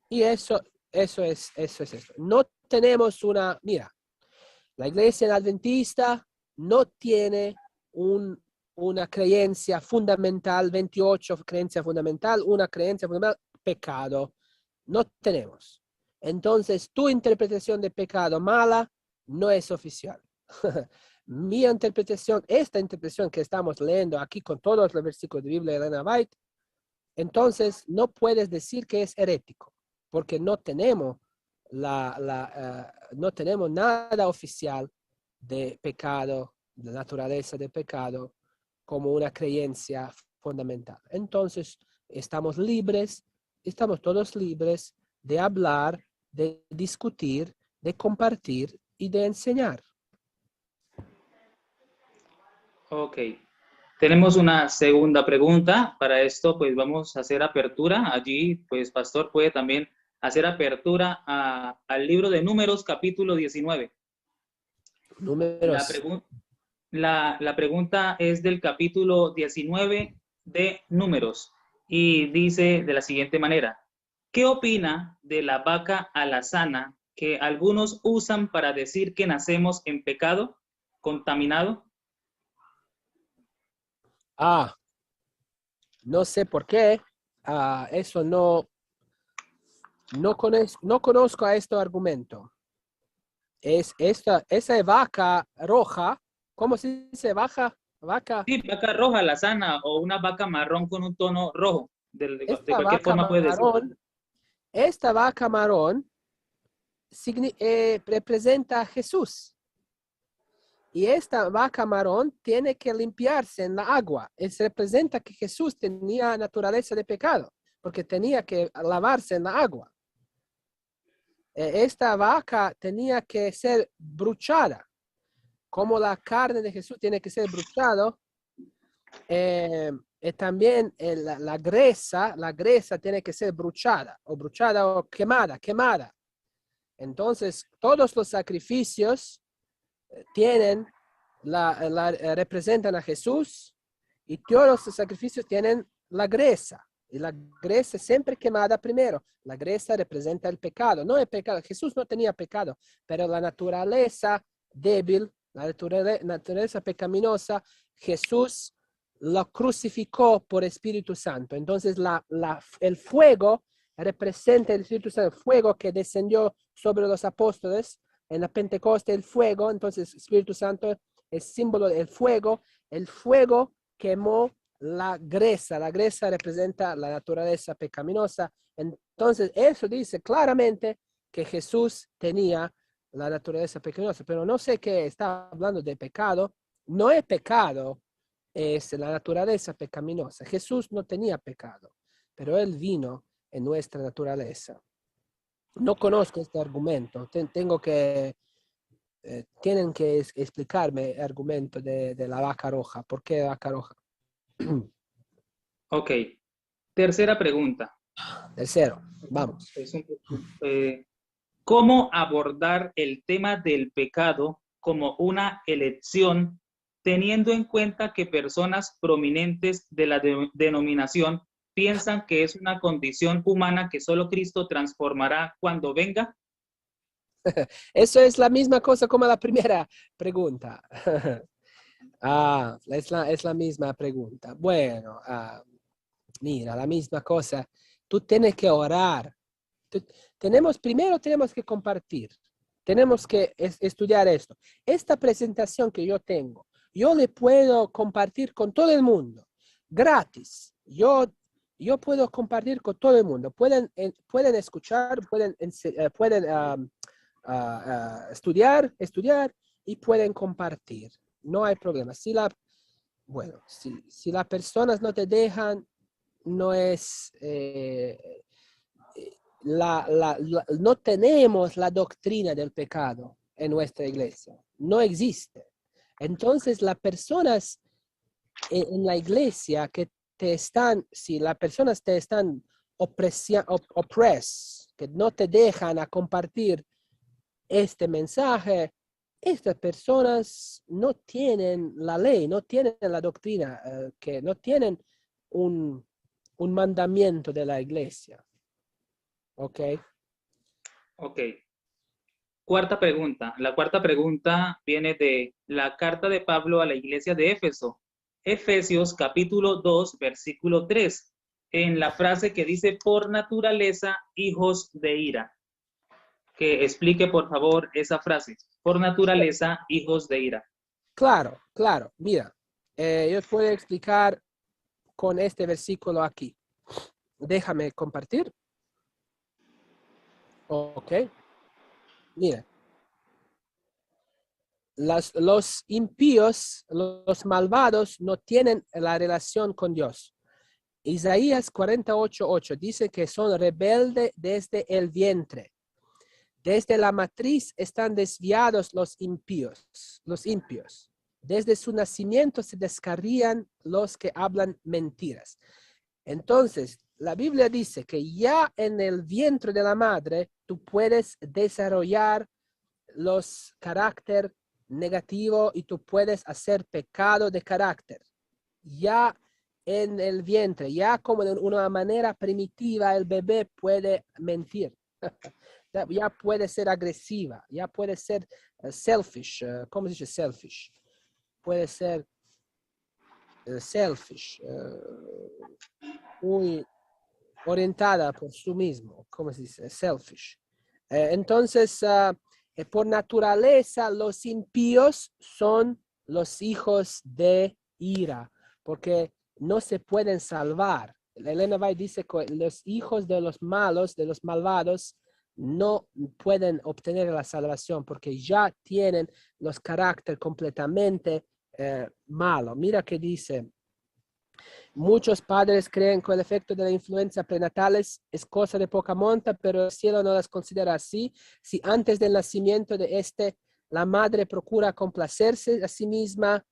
Y eso es esto. No tenemos mira, la iglesia adventista no tiene una creencia fundamental, 28 creencia fundamental, una creencia fundamental, pecado. No tenemos. entonces tu interpretación de pecado mala no es oficial. Mi interpretación, esta interpretación que estamos leyendo aquí con todos los versículos de Biblia de Elena White, entonces no puedes decir que es herético, porque no tenemos, no tenemos nada oficial de pecado, de naturaleza de pecado, como una creencia fundamental. Entonces, estamos todos libres de hablar, de discutir, de compartir y de enseñar. Ok. Tenemos una segunda pregunta. Para esto, pues vamos a hacer apertura. Allí, pues, Pastor puede también hacer apertura al libro de Números, capítulo 19. Números. La pregunta es del capítulo 19 de Números y dice de la siguiente manera: ¿qué opina de la vaca alazana que algunos usan para decir que nacemos en pecado, contaminado? No sé por qué. Eso no conozco a este argumento. Esa vaca roja, ¿cómo se dice? Vaca. Sí, vaca roja, alazana, o una vaca marrón con un tono rojo. De Esta cualquier vaca forma puede decir. esta vaca marrón representa a Jesús. Y esta vaca marrón tiene que limpiarse en la agua. Representa que Jesús tenía naturaleza de pecado, porque tenía que lavarse en la agua. Esta vaca tenía que ser bruchada, como la carne de Jesús tiene que ser bruchado. También la grasa tiene que ser bruchada o quemada. Entonces, todos los sacrificios representan a Jesús, y todos los sacrificios tienen la grasa. Y la grasa siempre quemada primero. La grasa representa el pecado. No el pecado. Jesús no tenía pecado, pero la naturaleza débil, la naturaleza pecaminosa, Jesús lo crucificó por Espíritu Santo. Entonces el fuego representa el Espíritu Santo, el fuego que descendió sobre los apóstoles en la Pentecoste, el fuego. Entonces Espíritu Santo es símbolo del fuego. El fuego quemó la grasa representa la naturaleza pecaminosa. Entonces eso dice claramente que Jesús tenía la naturaleza pecaminosa, pero no sé qué está hablando de pecado. No es pecado, es la naturaleza pecaminosa. Jesús no tenía pecado, pero él vino en nuestra naturaleza. No conozco este argumento. Tienen que explicarme el argumento de la vaca roja. ¿Por qué vaca roja? Ok. Tercera pregunta. Tercero, vamos. ¿Cómo abordar el tema del pecado como una elección, teniendo en cuenta que personas prominentes de la denominación piensan que es una condición humana que solo Cristo transformará cuando venga? Eso es la misma cosa como la primera pregunta. Es la misma pregunta. Bueno, mira, la misma cosa. Tú tienes que orar. Primero tenemos que compartir. Tenemos que estudiar esto. Esta presentación que yo tengo, yo le puedo compartir con todo el mundo, gratis. Yo puedo compartir con todo el mundo. Pueden escuchar, pueden estudiar y pueden compartir. No hay problema. Si las personas no te dejan, no es... no tenemos la doctrina del pecado en nuestra iglesia. No existe. Entonces, las personas en la iglesia si las personas te están que no te dejan a compartir este mensaje, estas personas no tienen la ley, no tienen la doctrina, que no tienen un mandamiento de la iglesia. Ok. Cuarta pregunta. La cuarta pregunta viene de la carta de Pablo a la iglesia de Éfeso. Efesios capítulo 2, versículo 3. En la frase que dice, por naturaleza, hijos de ira. que explique, por favor, esa frase. Por naturaleza, hijos de ira. Claro, claro. Mira, yo puedo explicar con este versículo aquí. Déjame compartir. Ok. Mira, los impíos, los malvados no tienen la relación con Dios. Isaías 48:8 dice que son rebeldes desde el vientre. Desde la matriz están desviados los impios. Desde su nacimiento se descarrían los que hablan mentiras. Entonces, la Biblia dice que ya en el vientre de la madre tú puedes desarrollar los carácter negativo y tú puedes hacer pecado de carácter. Ya en el vientre, ya como de una manera primitiva, el bebé puede mentir. Ya puede ser agresiva, ya puede ser selfish. ¿Cómo se dice selfish? Puede ser selfish, muy orientada por sí mismo. ¿Cómo se dice? Selfish. Entonces, por naturaleza, los impíos son los hijos de ira, porque no se pueden salvar. Elena White dice que los hijos de los malos, de los malvados, no pueden obtener la salvación porque ya tienen los caracteres completamente malos. Mira que dice, muchos padres creen que el efecto de la influencia prenatales es cosa de poca monta, pero el cielo no las considera así. Si antes del nacimiento de la madre procura complacerse a sí misma,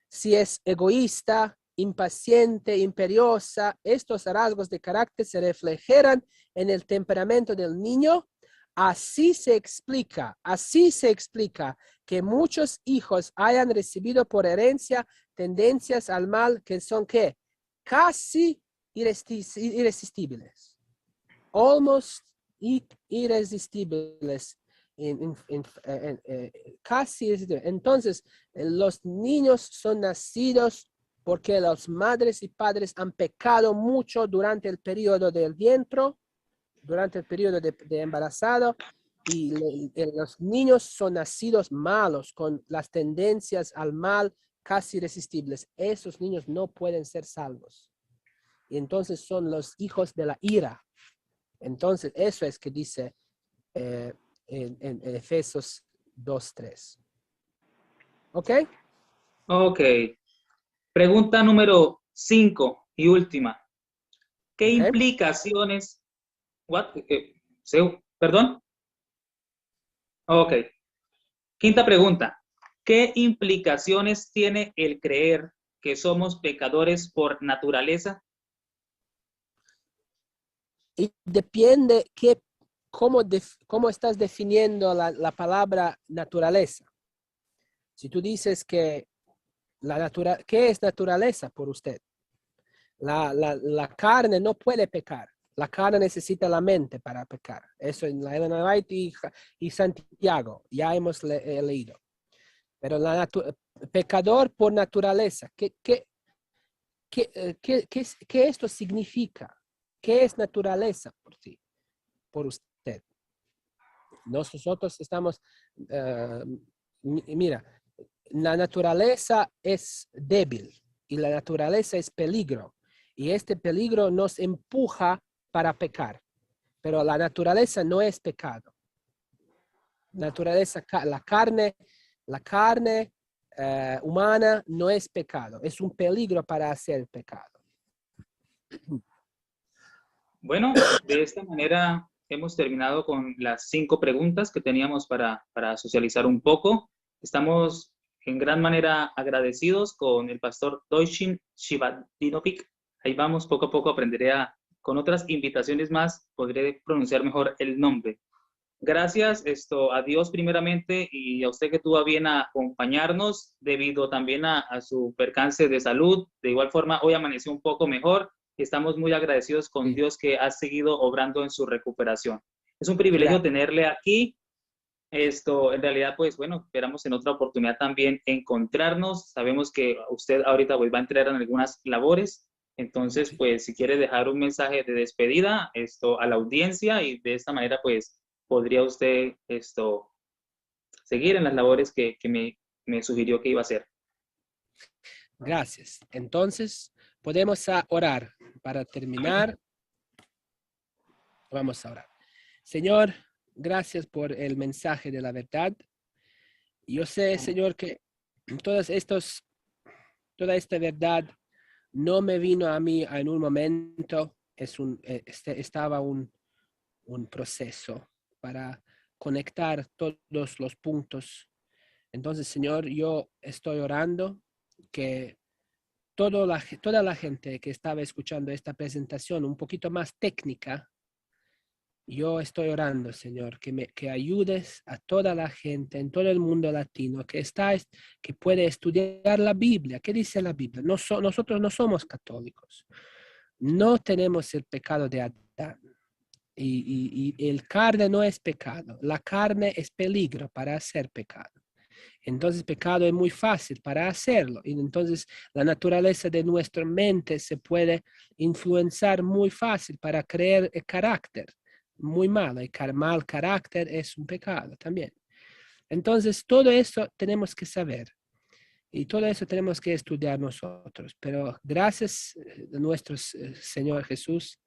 si es egoísta, impaciente, imperiosa, estos rasgos de carácter se reflejarán en el temperamento del niño. Así se explica que muchos hijos hayan recibido por herencia tendencias al mal que son ¿qué? Casi irresistibles. Almost irresistibles. Casi irresistibles. Entonces, los niños son nacidos porque las madres y padres han pecado mucho durante el periodo del vientre, durante el periodo de embarazado, y los niños son nacidos malos, con las tendencias al mal casi irresistibles. Esos niños no pueden ser salvos. Y entonces son los hijos de la ira. Entonces, eso es que dice en Efesios 2:3. ¿Ok? Ok. Pregunta número 5 y última. ¿Qué Okay. implicaciones? ¿Perdón? Ok. Quinta pregunta. ¿Qué implicaciones tiene el creer que somos pecadores por naturaleza? Y depende cómo estás definiendo la palabra naturaleza. Si tú dices que ¿qué es naturaleza por usted? La carne no puede pecar. La carne necesita la mente para pecar. Eso en la Elena White y Santiago ya hemos leído. Pero pecador por naturaleza, ¿qué esto significa? ¿Qué es naturaleza por ti, por usted? Nosotros estamos, mira, la naturaleza es débil y la naturaleza es peligro. Y este peligro nos empuja para pecar. Pero la naturaleza no es pecado. Naturaleza, la carne humana no es pecado. Es un peligro para hacer pecado. Bueno, de esta manera hemos terminado con las 5 preguntas que teníamos para socializar un poco. Estamos en gran manera agradecidos con el pastor Doishin Shivadinovic. Ahí vamos, poco a poco aprenderé con otras invitaciones más, podré pronunciar mejor el nombre. Gracias a Dios primeramente y a usted que tuvo a bien a acompañarnos debido también a su percance de salud. De igual forma, hoy amaneció un poco mejor. Estamos muy agradecidos con Dios que ha seguido obrando en su recuperación. Es un privilegio tenerle aquí. En realidad, pues bueno, esperamos en otra oportunidad también encontrarnos. Sabemos que usted ahorita pues, va a entrar en algunas labores. Entonces, pues si quiere dejar un mensaje de despedida a la audiencia y de esta manera, pues podría usted seguir en las labores que me sugirió que iba a hacer. Gracias. Entonces, podemos orar. Para terminar, vamos a orar. Señor, gracias por el mensaje de la verdad. Yo sé, Señor, que toda esta verdad no me vino a mí en un momento. Estaba un proceso para conectar todos los puntos. Entonces, Señor, yo estoy orando que toda la gente que estaba escuchando esta presentación un poquito más técnica, yo estoy orando, Señor, que ayudes a toda la gente en todo el mundo latino que puede estudiar la Biblia. ¿Qué dice la Biblia? Nosotros no somos católicos. No tenemos el pecado de Adán. Y el carne no es pecado. La carne es peligro para hacer pecado. Entonces, pecado es muy fácil para hacerlo. Y entonces, la naturaleza de nuestra mente se puede influenciar muy fácil para crear el carácter muy malo. Y mal carácter es un pecado también. Entonces, todo eso tenemos que saber. Y todo eso tenemos que estudiar nosotros. Pero gracias a nuestro Señor Jesús,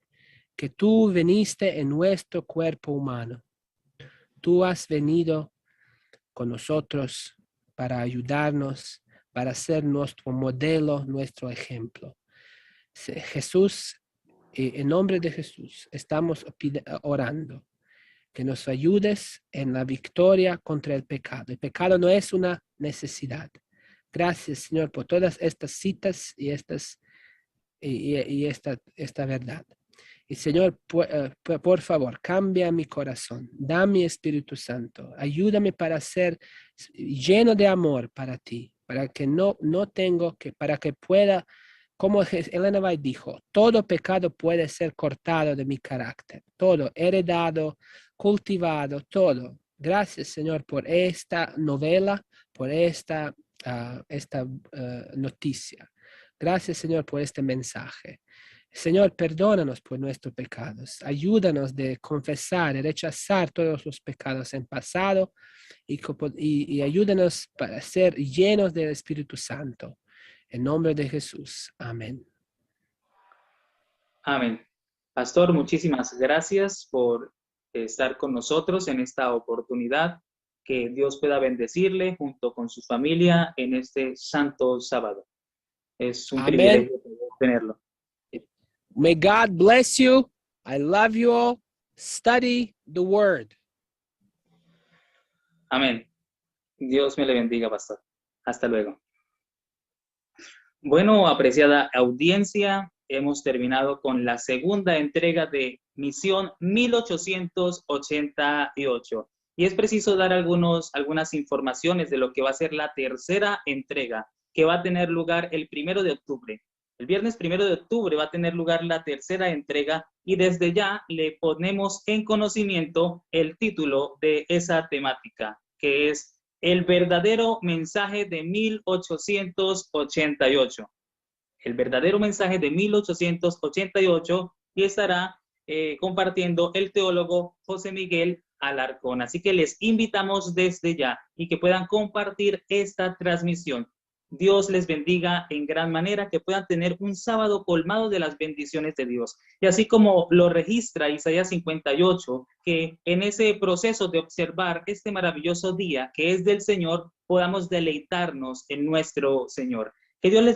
que tú viniste en nuestro cuerpo humano. Tú has venido con nosotros para ayudarnos, para ser nuestro modelo, nuestro ejemplo. Jesús, en nombre de Jesús, estamos orando que nos ayudes en la victoria contra el pecado. El pecado no es una necesidad. Gracias, Señor, por todas estas citas y esta verdad. Y Señor, por favor, cambia mi corazón, dame Espíritu Santo, ayúdame para ser lleno de amor para ti, para que para que pueda, como Elena White dijo, todo pecado puede ser cortado de mi carácter, todo, heredado, cultivado, todo. Gracias, Señor, por esta novela, por esta noticia. Gracias, Señor, por este mensaje. Señor, perdónanos por nuestros pecados. Ayúdanos de confesar y rechazar todos los pecados en pasado y ayúdanos para ser llenos del Espíritu Santo. En nombre de Jesús. Amén. Amén. Pastor, muchísimas gracias por estar con nosotros en esta oportunidad. Que Dios pueda bendecirle junto con su familia en este santo sábado. Es un privilegio tenerlo. May God bless you. I love you all. Study the word. Amén. Dios me le bendiga, pastor. Hasta luego. Bueno, apreciada audiencia, hemos terminado con la segunda entrega de Misión 1888. Y es preciso dar algunas informaciones de lo que va a ser la tercera entrega, que va a tener lugar el 1 de octubre. El viernes 1 de octubre va a tener lugar la tercera entrega y desde ya le ponemos en conocimiento el título de esa temática, que es El verdadero mensaje de 1888. El verdadero mensaje de 1888 y estará compartiendo el teólogo José Miguel Alarcón. Así que les invitamos desde ya y que puedan compartir esta transmisión. Dios les bendiga en gran manera, que puedan tener un sábado colmado de las bendiciones de Dios. Y así como lo registra Isaías 58, que en ese proceso de observar este maravilloso día que es del Señor, podamos deleitarnos en nuestro Señor. Que Dios les